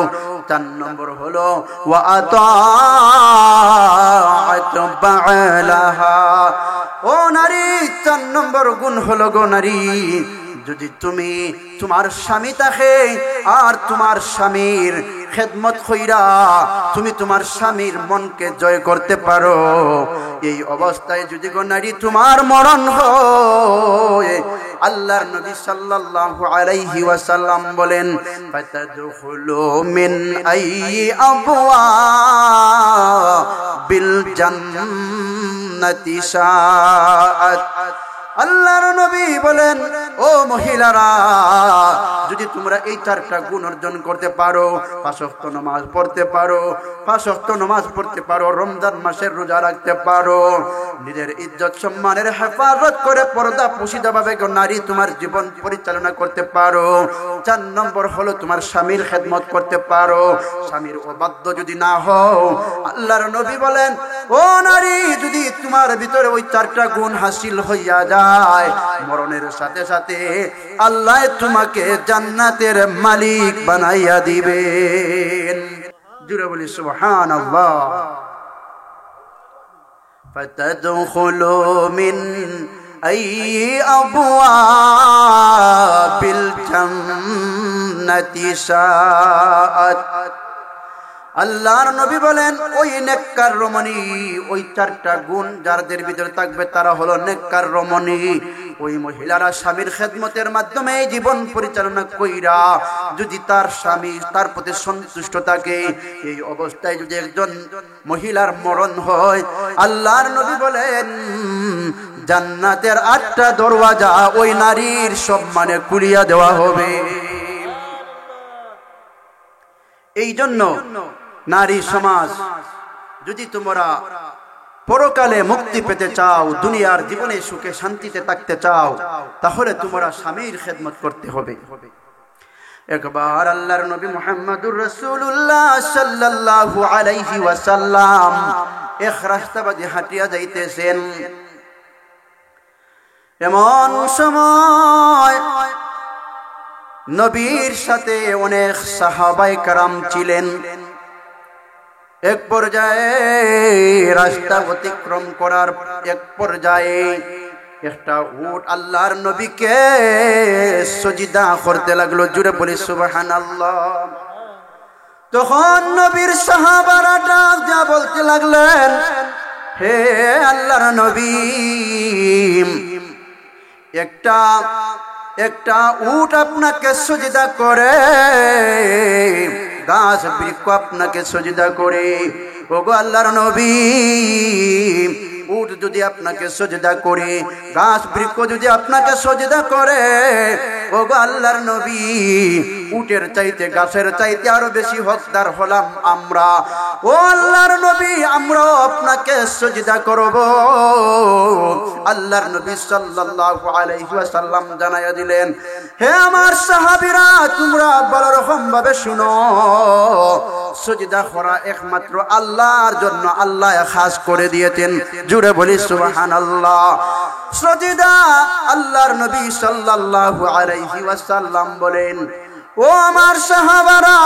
4 নম্বর হলো ওয়া আতাআত বা'লাহা, ও নারী 4 নম্বর গুণ হলো গো নারী, যদি তুমি তোমার স্বামী থাকে আর তোমার স্বামীর খেদমত কইরা তুমি তোমার স্বামীর মনকে জয় করতে পারো, এই অবস্থায় যদি গো নারী তোমার মরণ হয়, আল্লাহর নবী সাল্লাল্লাহু আলাইহি ওয়াসাল্লাম বলেন, ফাতাদখুলু মিন আইয়ি আবওয়াবিল জান্নাতি শাআত। আল্লাহর নবী বলেন, ও মহিলারা, যদি তোমরা এই 4টা গুণ অর্জন করতে পারো, 5 ওয়াক্ত নামাজ পড়তে পারো, 5 ওয়াক্ত নামাজ পড়তে পারো, রমজান মাসের রোজা রাখতে পারো, নিজের ইজ্জত সম্মানের হেফাজত করে পর্দা পুশিদাভাবে নারী তোমার জীবন পরিচালনা করতে পারো। 4 নম্বর হলো তোমার স্বামীর খেদমত করতে পারো, স্বামীর অবাধ্য যদি না হও। আল্লাহর নবী বলেন, ও নারী, যদি তোমার ভিতরে ওই 4টা গুণ হাসিল হইয়া যায়, মরণের সাথে সাথে আল্লাহ তোমাকে জান্নাতের মালিক বানাইয়া দিবেন। জুড়ে বলি সুবহানাল্লাহ। ফাতাদখুলু মিন আইয়ি আবওয়াবিল জান্নাতি শাআত। আল্লাহর নবী বলেন, ওই নেককার রমণী, ওই 4টা গুণ যাদের ভিতরে থাকবে তারা হলো নেককার রমণী, ওই মহিলারা স্বামীর খেদমতের মাধ্যমে জীবন পরিচালনা কইরা যদি তার স্বামী তার প্রতি সন্তুষ্ট থাকে, এই অবস্থায় যদি একজন মহিলার মরণ হয়, আল্লাহর নবী বলেন জান্নাতের 8টা দরওয়াজা ওই নারীর সম্মানে খুলিয়া দেওয়া হবে। এই জন্য নারী সমাজ, যদি তোমরা পরকালে মুক্তি পেতে চাও, দুনিয়ার জীবনে সুখে শান্তিতে থাকতে চাও, তাহলে তোমরা স্বামীর খেদমত করতে হবে। একবার আল্লাহর নবী মুহাম্মদুর রাসূলুল্লাহ সাল্লাল্লাহু আলাইহি ওয়াসাল্লাম এক রাস্তাবাদী হাঁটিয়া যাইতেছেন। এমন সময় নবীর সাথে অনেক সাহাবায়ে কেরাম ছিলেন। এক পর্যায়ে রাস্তা অতিক্রম করার এক পর্যায়ে একটা উট আল্লাহর নবীকে সজদা করতে লাগলো। জুড়ে বলি সুবহানাল্লাহ। তখন নবীর সাহাবারা ডাক দিয়া বলতে লাগলেন, হে আল্লাহর নবী, একটা উট আপনাকে সজদা করে, গাছ বৃক্ষ আপনাকে সজদা করে। ওগো আল্লাহর নবী, উট যদি আপনাকে সজদা করে, গাছ বৃক্ষ যদি আপনাকে সজদা করে, ওগো আল্লাহর নবী, উটের চাইতে গাছের চাইতে আরো বেশি হকদার হলাম আমরা। ও আল্লাহর নবী, আমরাও আপনাকে সজদা করব। আল্লাহর নবী সাল্লাল্লাহু আলাইহি ওয়াসাল্লাম জানাইয়া দিলেন, হে আমার সাহাবীরা, তোমরা ভালো রকম ভাবে শুনো, সজদা করা একমাত্র আল্লাহর জন্য আল্লাহ খাস করে দিয়েছেন। জুড়ে বলি সুবহানাল্লাহ। সজদা আল্লাহর নবী সাল্লাল্লাহু আলাইহি ওয়াসাল্লাম বলেন, ও আমার সাহাবারা,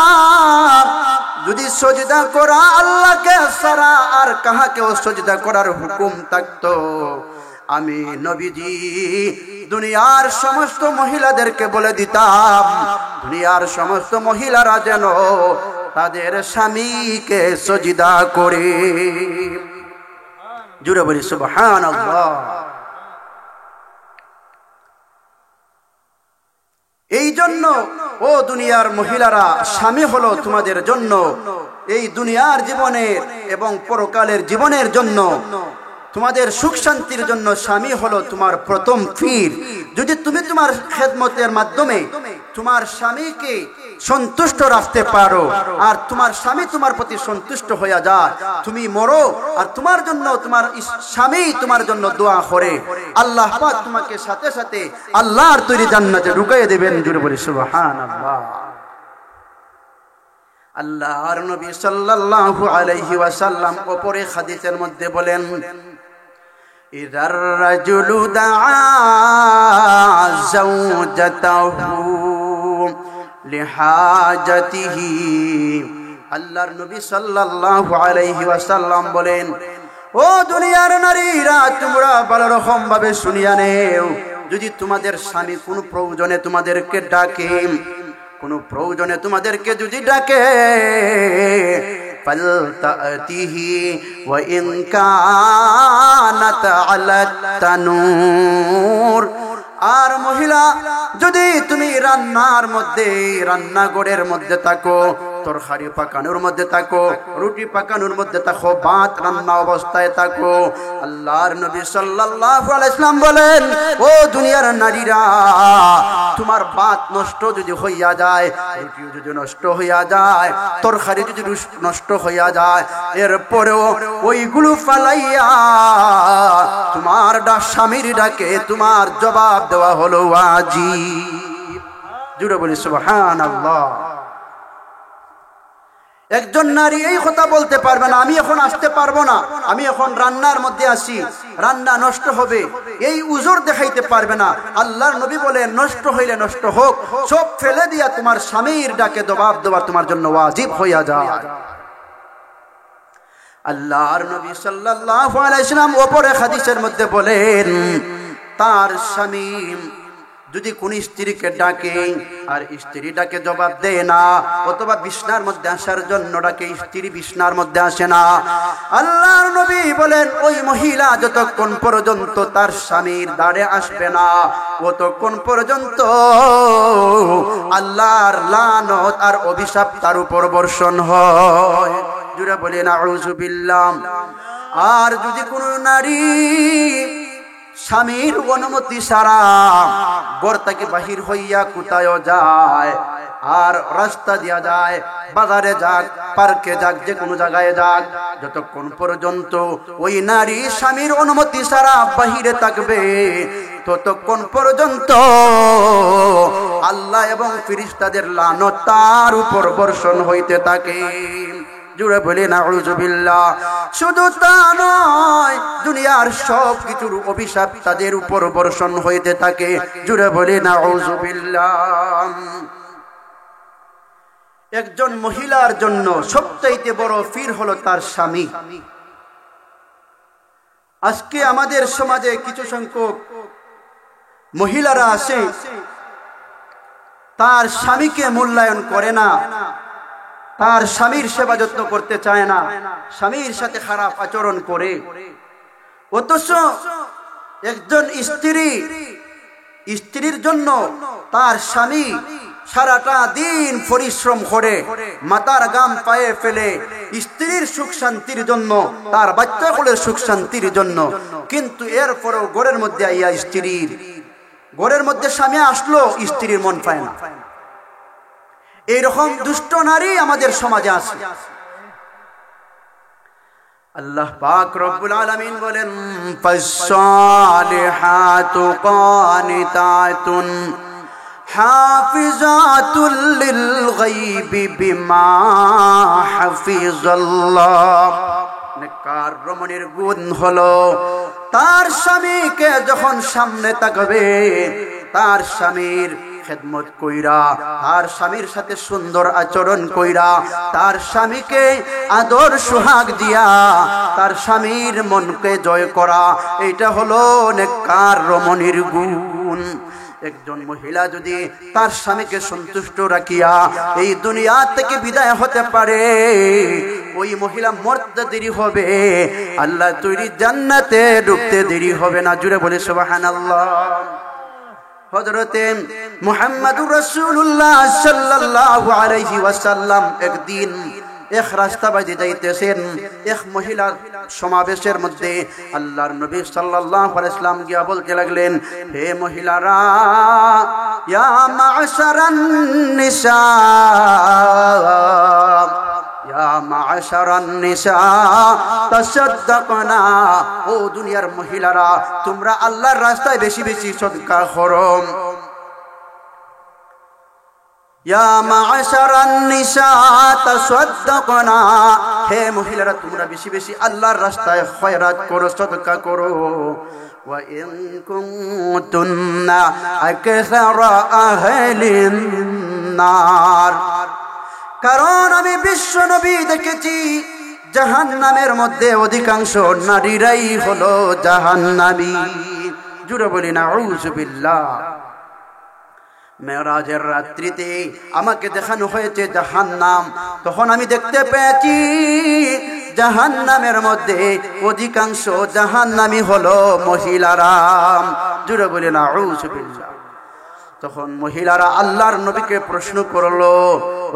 যদি সজদা করা আল্লাহকে ছাড়া আর কাহাকেও সজদা করার হুকুম থাকতো, আমি নবীজি দুনিয়ার সমস্ত মহিলাদেরকে বলে দিতাম, দুনিয়ার সমস্ত মহিলারা যেন তাদের স্বামীকে সজদা করে। জুড়ে বলি সুবহানাল্লাহ। এই জন্য ও দুনিয়ার মহিলারা, স্বামী হলো তোমাদের জন্য এই দুনিয়ার জীবনের এবং পরকালের জীবনের জন্য, তোমাদের সুখ শান্তির জন্য স্বামী হলো তোমার প্রথম পীর। যদি তুমি তোমার খেদমতের মাধ্যমে তোমার স্বামীকে সন্তুষ্ট রাখতে পারো, আর তোমার স্বামী তোমার প্রতি সন্তুষ্ট হয়ে যায়, তুমি মরো আর তোমার জন্য তোমার স্বামী তোমার জন্য দোয়া করে, আল্লাহ পাক তোমাকে সাথে সাথে আল্লাহর তৈরি জান্নাতে ঢুকিয়ে দেবেন। জুড়ে বলি সুবহানাল্লাহ। আল্লাহর নবী সাল্লাল্লাহু আলাইহি ওয়াসাল্লাম অপরে হাদিসের মধ্যে বলেন, ইযার রাজুলু দাআ যাওজাতাহু লিহাজাতিহি। আল্লাহর নবী সাল্লাল্লাহু আলাইহি ওয়াসাল্লাম বলেন, ও দুনিয়ার নারীরা, তোমরা ভালো রকম ভাবে শুনিয়া নেও, যদি তোমাদের স্বামী কোন প্রয়োজনে তোমাদেরকে ডাকে, কোন প্রয়োজনে তোমাদেরকে যদি ডাকে, ফালতাতিহি ওয়া ইন কানাত আলা তানুর। আর মহিলা, যদি তুমি রান্নার মধ্যে, রান্নাঘরের মধ্যে থাকো, তরকারি পাকানোর মধ্যে থাকো, রুটি পাকানোর মধ্যে থাকো, ভাত রান্না অবস্থায় থাকো, আল্লাহর নবী সাল্লাল্লাহু আলাইহি ওয়াসাল্লাম বলেন, ও দুনিয়ার নারীরা, তোমার ভাত নষ্ট যদি হইয়া যায়, রুটি যদি নষ্ট হইয়া যায়, তরকারি যদি নষ্ট হইয়া যায়, এরপরেও ওইগুলো ফালাইয়া তোমার স্বামীর ডাকে তোমার জবাব দেওয়া হলো ওয়াজিব। জুড়ে বলি সুবহানাল্লাহ। একজন নারী এই কথা বলতে পারবে না, আমি এখন আসতে পারবো না, আমি এখন রান্নার মধ্যে আছি, রান্না নষ্ট হবে, এই উজর দেখাইতে পারবে না। আল্লাহর নবী বলেন, নষ্ট হইলে নষ্ট হোক, সব ফেলে দিয়া তোমার স্বামীর ডাকে জবাব দেওয়া তোমার জন্য ওয়াজিব হইয়া যায়। আল্লাহর নবী সাল্লাল্লাহু আলাইহি ওয়াসাল্লাম অপর হাদিসের মধ্যে বলেন, তার স্বামী যদি কোন স্ত্রীকে ডাকে আর স্ত্রীটাকে জবাব দেয় না, অথবা বিছনার মধ্যে আসার জন্য ডাকে, স্ত্রী বিছনার মধ্যে আসে না, আল্লাহর নবী বলেন ওই মহিলা যতক্ষণ পর্যন্ত তার স্বামীর দ্বারে আসবে না ততক্ষণ পর্যন্ত আল্লাহর লানত আর অভিশাপ তার উপর বর্ষণ হয়। জুড়ে বলি নাউযু বিল্লাহ। আর যদি কোনো নারী স্বামীর অনুমতি ছাড়া ঘর থেকে বাহির হইয়া কোথায় যায়, আর রাস্তা দিয়া যায়, বাজারে যাক, পার্কে যাক, যে কোনো জায়গায় যাক, যতক্ষণ পর্যন্ত ওই নারী স্বামীর অনুমতি ছাড়া বাহিরে থাকবে ততক্ষণ পর্যন্ত আল্লাহ এবং ফেরেশতাদের লানত তার উপর বর্ষণ হইতে থাকে। জুড়ে বলি নাউযু বিল্লাহ। শুধু তা নয়, দুনিয়ার সব কিছুর অভিশাপ তাদের উপর বর্ষণ হইতে থাকে। জুড়ে বলি নাউযু বিল্লাহ। একজন মহিলার জন্য সবচাইতে বড় পীর হলো তার স্বামী। আজকে আমাদের সমাজে কিছু সংখ্যক মহিলারা আছে, তার স্বামীকে মূল্যায়ন করে না, তার স্বামীর সেবা যত্ন করতে চায় না, স্বামীর সাথে খারাপ আচরণ করে। অথচ একজন স্ত্রীর জন্য তার স্বামী সারাটা দিন পরিশ্রম করে, মাথার ঘাম পায়ে ফেলে স্ত্রীর সুখ শান্তির জন্য, তার বাচ্চাগুলোর সুখ শান্তির জন্য, কিন্তু এরপরেও ঘরের মধ্যে আইয়া ঘরের মধ্যে স্বামী আসলো স্ত্রীর মন পায় না। এইরকম দুষ্ট নারী আমাদের সমাজে আছে। আল্লাহ পাক রব্বুল আলামিন বলেন, ফাসসালিহাতু কানিতাতুন হাফিজাতুল লিল গায়বি বিমা হাফিজাল্লাহ। নেককার রমণীর গুণ হলো তার স্বামীকে যখন সামনে তাকাবে, তার স্বামীর খেদমত কইরা, তার স্বামীর সাথে সুন্দর আচরণ কইরা, তার স্বামীকে আদর সোহাগ দিয়া তার স্বামীর মনকে জয় করা, এটা হলো নেককার রমণীর গুণ। একজন মহিলা যদি তার স্বামীকে সন্তুষ্ট রাখিয়া এই দুনিয়া থেকে বিদায় হতে পারে, ওই মহিলা মরতে দেরি হবে, আল্লাহ তৈরি জান্নাতে ঢুকতে দেরি হবে না। জুড়ে বলে সুবহানাল্লাহ। হযরতে মুহাম্মদুর রাসূলুল্লাহ সাল্লাল্লাহু আলাইহি ওয়াসাল্লাম একদিন এক রাস্তা বাইতে যাইতেছেন, এক মহিলার সমাবেশের মধ্যে আল্লাহর নবী সাল্লাল্লাহু আলাইহি ওয়াসাল্লাম গিয়া বলতে লাগলেন, হে মহিলারা, ইয়া মা'শারান নিসা, ইয়া মা'শারান নিসা তাসাদ্দাকনা, ও দুনিয়ার মহিলারা, তোমরা আল্লাহর রাস্তায় বেশি বেশি সদকা করো। ইয়া মা'শারান নিসা তাসাদ্দাকনা, হে মহিলারা, তোমরা বেশি বেশি আল্লাহর রাস্তায় খয়রাত করো, সদকা করো। ওয়া ইন কুনতুন্না আকসারা আহলিন নার, কারণ আমি বিশ্ব নবী দেখেছি জাহান্নামের মধ্যে অধিকাংশ নারীরাই হলো জাহান্নামী। জুড়ে বলি নাউযু বিল্লাহ। মেরাজের রাত্রিতে আমাকে দেখানো হয়েছে জাহান্নাম, তখন আমি দেখতে পেয়েছি জাহান্নামের মধ্যে অধিকাংশ জাহান্নামী হলো মহিলারা। জুড়ে বলি নাউযু বিল্লাহ। তখন মহিলারা আল্লাহর নবীকে প্রশ্ন করলো,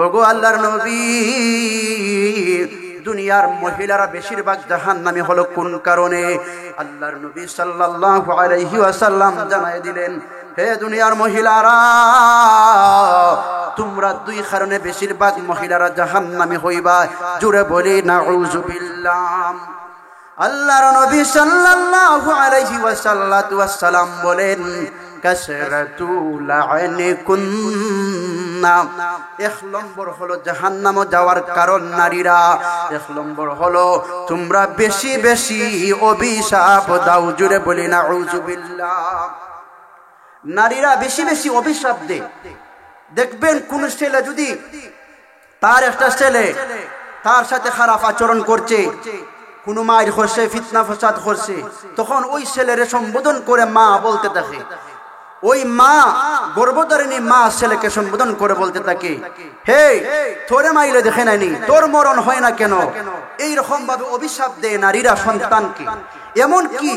ওগো আল্লাহর নবী, দুনিয়ার মহিলারা বেশিরভাগ জাহান্নামী হলো কোন কারণে? আল্লাহর নবী সাল্লাল্লাহু আলাইহি ওয়াসাল্লাম জানায় দিলেন, হে দুনিয়ার মহিলারা, তোমরা দুই কারণে বেশিরভাগ মহিলারা জাহান্নামী হইবা। জুড়ে বলি নাউযু বিল্লাহ। আল্লাহর নবী সাল্লাল্লাহু আলাইহি ওয়াসাল্লাম বলেন, কাসরাতু লা'নিকুন্না, এক নম্বর হলো জাহান্নামে যাওয়ার কারণ নারীরা, এক নম্বর হলো তোমরা বেশি বেশি অভিশাপ দাও। জুড়ে বলি নাউযু বিল্লাহ। নারীরা বেশি বেশি অভিশাপ দেয়। দেখবেন কোন ছেলে যদি তার একটা ছেলে তার সাথে খারাপ আচরণ করছে, কোনো মায়ের করছে, ফিতনা ফসাদ করছে, তখন ওই ছেলেরে সম্বোধন করে মা বলতে থাকে, ওই মা গর্ভধারিণী মা ছেলেকে সম্বোধন করে বলতে থাকে, হে তোরে মাইলে দেখে নাইনি, তোর মরণ হয় না কেন? এই রকম ভাবে অভিশাপ দেয় নারীরা সন্তানকে। এমন কি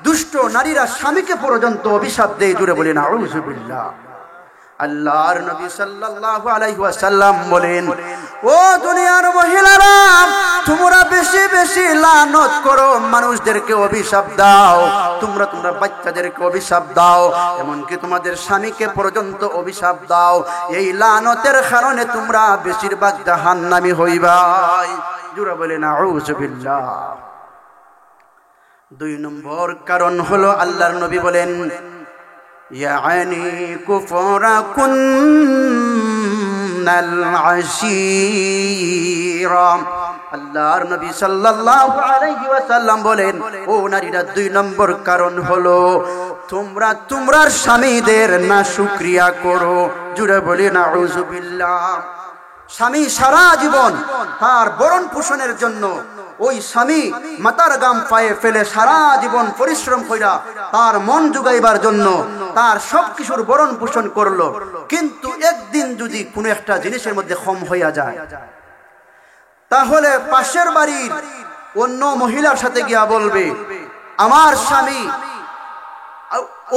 দুষ্ট নারীরা স্বামীকে পর্যন্ত অভিশাপ দেয়। জুড়ে বলি নাউযু বিল্লাহ। আল্লাহর নবী সাল্লাল্লাহু আলাইহি ওয়াসাল্লাম বলেন, ও দুনিয়ার মহিলারা, তোমরা বেশি বেশি লানত করো, মানুষদেরকে অভিশাপ দাও, তোমরা বাচ্চাদেরকে অভিশাপ দাও, এমনকি তোমাদের স্বামীকে পর্যন্ত অভিশাপ দাও। এই লানতের কারণে তোমরা বেশিরভাগ জাহান্নামী হইবাই। জোরে বলে নাউযু বিল্লাহ। 2 নম্বর কারণ হলো আল্লাহর নবী বলেন, ইয়ানি কুফরাকুন্নাল আশীরা। আল্লাহর নবী সাল্লাল্লাহু আলাইহি ওয়াসাল্লাম বলেন, ও নারীরা, 2 নম্বর কারণ হলো তোমরা তোমার স্বামীদের নাশুকরিয়া করো। জুড়ে বলি নাউযু বিল্লাহ। স্বামী সারা জীবন তার ভরণ পোষণের জন্য ওই স্বামী মাতার গাম পায়ে ফেলে সারা জীবন পরিশ্রম কইরা তার মন জুগাইবার জন্য তার সবকিছুর ভরণ পোষণ করলো, কিন্তু একদিন যদি কোনো একটা জিনিসের মধ্যে কম হইয়া যায়, তাহলে পাশের বাড়ির অন্য মহিলার সাথে গিয়া বলবে, আমার স্বামী,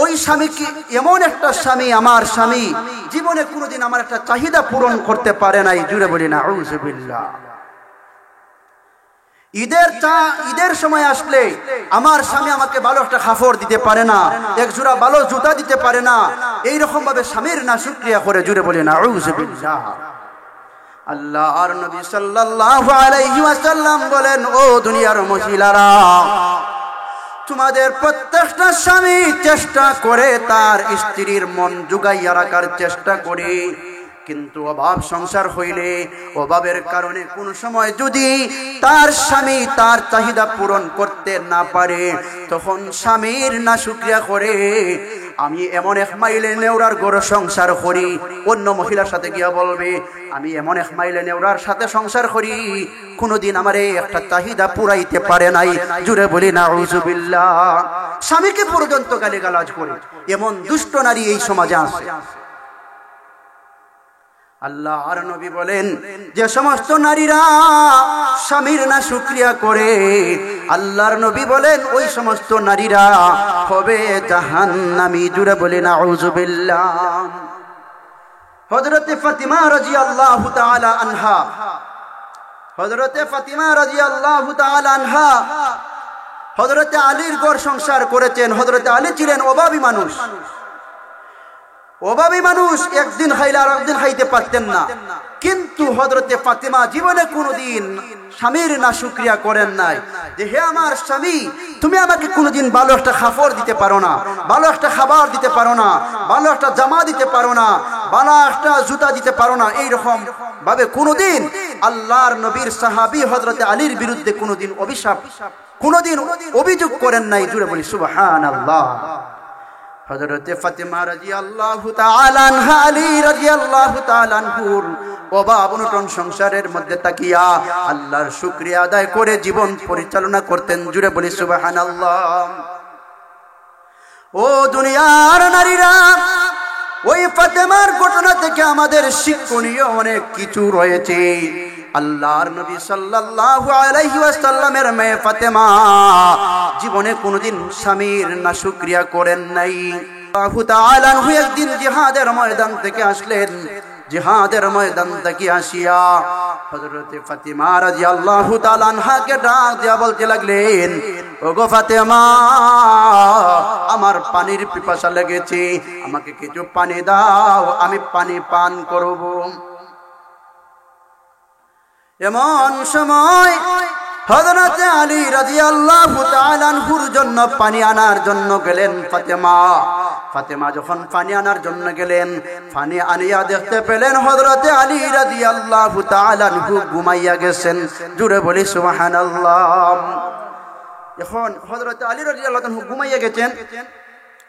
ওই স্বামী কি এমন একটা স্বামী, আমার স্বামী জীবনে কোনোদিন আমার একটা চাহিদা পূরণ করতে পারে নাই। জুড়ে বলি নাউযু বিল্লাহ। ঈদের সময় আসলে আমার স্বামী আমাকে ভালো একটা কাপড় দিতে পারে না, এক জোড়া ভালো জুতা দিতে পারে না, এইরকম ভাবে স্বামীর নাশুকরিয়া করে। জুড়ে বলি নাউযু বিল্লাহ। আল্লাহর নবী সাল্লাল্লাহু আলাইহি ওয়াসাল্লাম বলেন, ও দুনিয়ার মহিলারা, তোমাদের প্রত্যেকটা স্বামী চেষ্টা করে তার স্ত্রীর মন জুগাইয়া রাখার চেষ্টা করে, কিন্তু অভাব সংসার হইলে অভাবের কারণে কোন সময় যদি তার স্বামী তার চাহিদা পূরণ করতে না পারে, তখন স্বামীর নাশুকরিয়া করে, আমি এমন 1 মাইলে নেওরার গড় সংসার করি। অন্য মহিলার সাথে গিয়া বলবে, আমি এমন 1 মাইলে নেওরার সাথে সংসার করি, কোনদিন আমারে একটা চাহিদা পুরাইতে পারে নাই। জুড়ে বলি নাউযু বিল্লাহ। স্বামীকে পর্যন্ত গালিগালাজ করে এমন দুষ্ট নারী এই সমাজে আছে। আল্লাহর নবী বলেন, যে সমস্ত নারীরা স্বামীর নাশুকরিয়া করে, আল্লাহর নবী বলেন ওই সমস্ত নারীরা হবে জাহান্নামী। জুড়ে বলি নাউযু বিল্লাহ। হযরতে ফাতিমা রাদিয়াল্লাহু তাআলা আনহা, হযরতে ফাতিমা রাদিয়াল্লাহু তাআলা আনহা হযরতে আলীর ঘর সংসার করেছেন। হযরতে আলী ছিলেন অভাবী মানুষ। অভাবী মানুষ একদিন খাইলে আর একদিন খাইতে পারতেন না, কিন্তু হযরতে ফাতিমা জীবনে কোনোদিন স্বামীর নাশুকরিয়া করেন নাই, যে হে আমার স্বামী, তুমি আমাকে কোনোদিন ভালো একটা কাপড় দিতে পারো না, ভালো একটা খাবার দিতে পারো না, ভালো একটা জামা দিতে পারো না, ভালো একটা জুতা দিতে পারো না। এইরকম ভাবে কোনোদিন আল্লাহর নবীর সাহাবী হযরতে আলীর বিরুদ্ধে কোনোদিন অভিশাপ, কোনোদিন অভিযোগ করেন নাই। জুড়ে বলি সুবহানাল্লাহ। হযরতে ফাতিমা রাদিয়াল্লাহু তাআলা আনহা, আলী রাদিয়াল্লাহু তাআলা আনহুর অভাব অনটন সংসারের মধ্যে তাকিয়া আল্লাহর শুকরিয়া আদায় করে জীবন পরিচালনা করতেন। জুড়ে বলি সুবহানাল্লাহ। ও দুনিয়ার নারীরা, ওই ফাতেমার ঘটনা থেকে আমাদের শিক্ষণীয় অনেক কিছু রয়েছে। আল্লাহর নবী সাল্লাল্লাহু আলাইহি ওয়াসাল্লামের মেয়ে ফাতেমা জীবনে কোনোদিন স্বামীর নাশুকরিয়া করেন নাই। আল্লাহু তাআলা একদিন জিহাদের ময়দান থেকে আসলেন। জিহাদের ময়দান থেকে আসিয়া হযরতে ফাতিমা রাদিয়াল্লাহু তাআলা আনহাকে ডাক দিয়া বলতে লাগলেন, ওগো ফাতেমা, আমার পানির পিপাসা লেগেছে, আমাকে কিছু পানি দাও, আমি পানি পান করব। এমন সময় হযরতে আলী রাদিয়াল্লাহু তাআলা আনহুর জন্য পানি আনার জন্য গেলেন ফাতেমা। ফাতেমা যখন পানি আনার জন্য গেলেন, পানি আনিয়া দেখতে পেলেন হযরতে আলী রাদিয়াল্লাহু তাআলা আনহু ঘুমাইয়া গেছেন। জুড়ে বলি সুবহানাল্লাহ। এখন হযরতে আলী রাদিয়াল্লাহু আনহু ঘুমাইয়া গেছেন।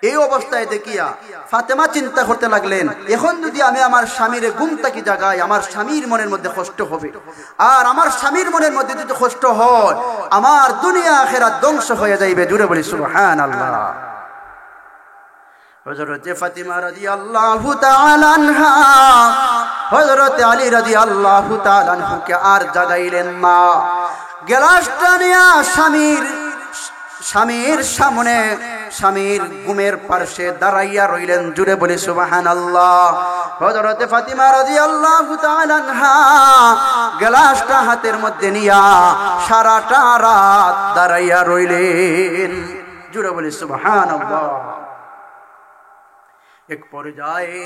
এই অবস্থায় দেখিয়া ফাতেমা চিন্তা করতে লাগলেন, এখন যদি আমি আমার স্বামীর ঘুম থেকে জাগাই, আমার স্বামীর মনের মধ্যে কষ্ট হবে, আর আমার স্বামীর মনের মধ্যে যদি কষ্ট হয়, আমার দুনিয়া আখিরাত ধ্বংস হয়ে যাইবে। জুড়ে বলি সুবহানাল্লাহ। হযরতে ফাতিমা রাদিয়াল্লাহু তাআলা আনহা হযরতে আলী রাদিয়াল্লাহু তাআলা আনহুকে আর জাগাইলেন না। গ্লাসটা নিয়ে স্বামীর সামনে স্বামীর ঘুমের পাশে দাঁড়াইয়া রইলেন। জুড়ে বলি সুবহানাল্লাহ। হযরতে ফাতিমা রাদিয়াল্লাহু তাআলা আনহা গ্লাসটা হাতের মধ্যে নিয়া সারাটা রাত দাঁড়াইয়া রইলেন। জুড়ে বলি সুবহানাল্লাহ। এক পর্যায়ে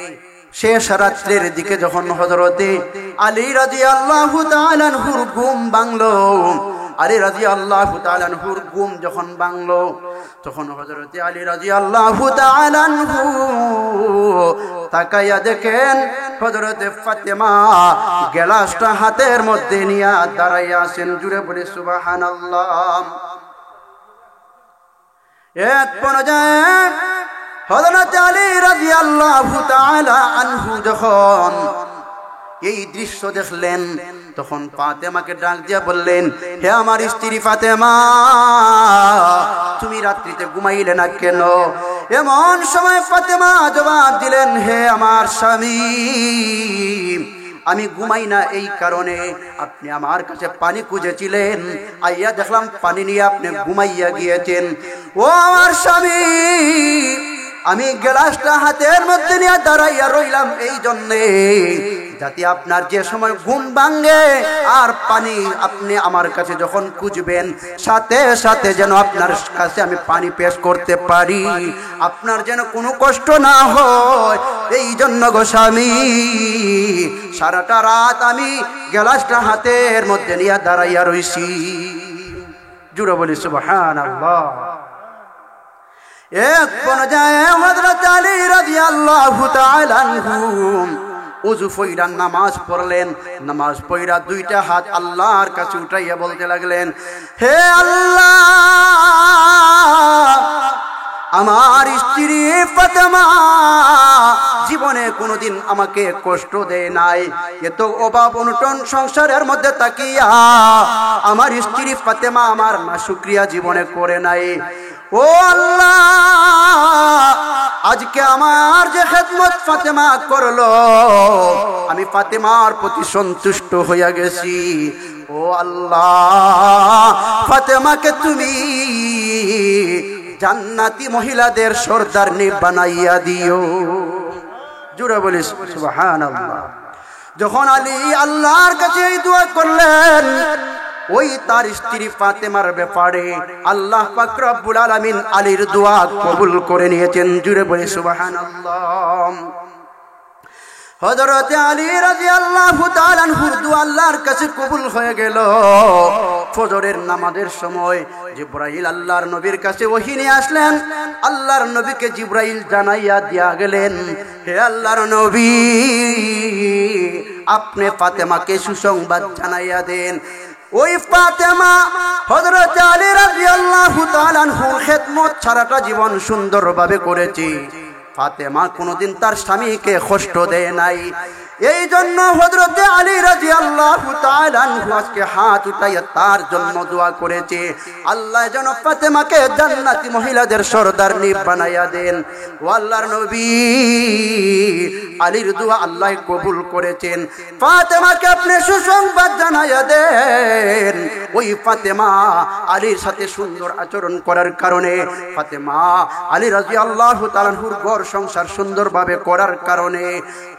শেষ রাত্রের দিকে যখন হযরতে আলী রাদিয়াল্লাহু তাআলা আনহুর ঘুম ভাঙলো, আলী রাদিয়াল্লাহু তাআলা আনহুর ঘুম যখন ভাঙলো, তখন হযরতে আলী রাদিয়াল্লাহু তাআলা আনহু তাকাইয়া দেখেন হযরতে ফাতেমা গ্লাসটা হাতের মধ্যে নিয়ে দাঁড়াইয়া আছেন। জুড়ে বলি সুবহানাল্লাহ। এক পর্যায়ে হযরত আলী রাদিয়াল্লাহু তাআলা আনহু যখন এই দৃশ্য দেখলেন, তখন ফাতেমাকে ডাক দিয়া বললেন, হে আমার স্ত্রী ফাতেমা, তুমি রাত্রিতে ঘুমাইলে না কেন? এমন সময় ফাতেমা জবাব দিলেন, হে আমার স্বামী, আমি ঘুমাই না এই কারণে আপনি আমার কাছে পানি খুঁজেছিলেন, আইয়া দেখলাম পানি নিয়ে আপনি ঘুমাইয়া গিয়েছেন। ও আমার স্বামী, আমি গ্লাসটা হাতের মধ্যে নিয়ে দাঁড়াইয়া রইলাম এই জন্যে যাতে আপনার যে সময় ঘুম ভাঙে আর পানি আপনি আমার কাছে যখন খুঁজবেন সাথে সাথে যেন আপনার কাছে আমি পানি পেশ করতে পারি, আপনার যেন কোনো কষ্ট না হয়। এই জন্য গো স্বামী, সারাটা রাত আমি গ্লাসটা হাতের মধ্যে নিয়ে দাঁড়াইয়া রইছি। জুড়ে বলি সুবহানাল্লাহ। এক পর্যায়ে হযরত আলী রাদিয়াল্লাহু তাআলা আনহু ওযু ফইরা নামাজ পড়লেন। নামাজ পড়া দুইটা হাত আল্লাহর কাছে উঠাইয়া বলতে লাগলেন, হে আল্লাহ, আমার স্ত্রী ফাতেমা জীবনে কোনোদিন আমাকে কষ্ট দেয় নাই, এত অভাব অনটন সংসারের মধ্যে তাকিয়া আমার স্ত্রী ফাতেমা আমার নাশুকরিয়া জীবনে করে নাই। ও আল্লাহ, আজকে আমার যে খেদমত ফাতেমা করলো, আমি ফাতেমার প্রতি সন্তুষ্ট হইয়া গেছি। ও আল্লাহ, ফাতেমাকে তুমি জান্নাতি মহিলাদের সর্দারনি বানাইয়া দিও। জুড়ে বলি সুবহানাল্লাহ। যখন আলী আল্লাহর কাছে এই দোয়া করলেন, ওই তার স্ত্রী ফাতেমার ব্যাপারে আল্লাহ পাক রব্বুল আলামিন আলীর দোয়া কবুল করে নিয়েছেন। জুড়ে বলি সুবহানাল্লাহ। হযরত আলী রাদিয়াল্লাহু তাআলা আনহুর দোয়া আল্লাহর কাছে কবুল হয়ে গেল। ফজরের নামাজের সময় জিবরাইল আল্লাহর নবীর কাছে ওহী নিয়ে আসলেন। আল্লাহর নবীকে জিবরাইল জানাইয়া দিয়া গেলেন, হে আল্লাহর নবী, আপনি ফাতেমাকে সুসংবাদ জানাইয়া দেন। ওই ফাতেমা হযরত আলী রাদিয়াল্লাহু তাআলা আনহুর খেদমত সারাটা জীবন সুন্দরভাবে করেছে। ফাতেমা কোনোদিন তার স্বামীকে কষ্ট দেয় নাই। এই জন্য হযরত আলী রাদিয়াল্লাহু তাআলা আনহু আজকে হাত উঠাইয়া তার জন্য দোয়া করেছে, আল্লাহ যেন ফাতেমাকে জান্নাতি মহিলাদের সর্দারনি বানাইয়া দেন। ও আল্লাহর নবী, আলীর দোয়া আল্লাহ কবুল করেছেন। ফাতেমাকে আপনি সুসংবাদ জানাইয়া দেন। ওই ফাতেমা আলীর সাথে সুন্দর আচরণ করার কারণে, ফাতেমা আলী রাদিয়াল্লাহু তাআলা আনহুর ঘর সংসার সুন্দরভাবে করার কারণে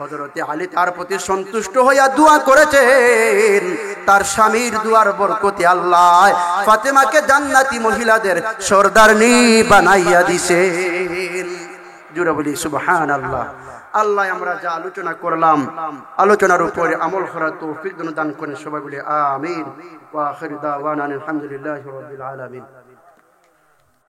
হযরত আলী তার প্রতি সন্তুষ্ট হইয়া দোয়া করেছেন। তার স্বামীর দোয়ার বরকতে আল্লাহ ফাতেমাকে জান্নাতি মহিলাদের সর্দারনি বানাইয়া দিছেন। জুড়ে বলি সুবহানাল্লাহ। আল্লাহ আমরা যা আলোচনা করলাম, আলোচনার উপরে আমল করার তৌফিক দান করেন। সবাই বলি আমিন। ওয়া আখিরু দাওয়ানা আলহামদুলিল্লাহি রাব্বিল আলামিন।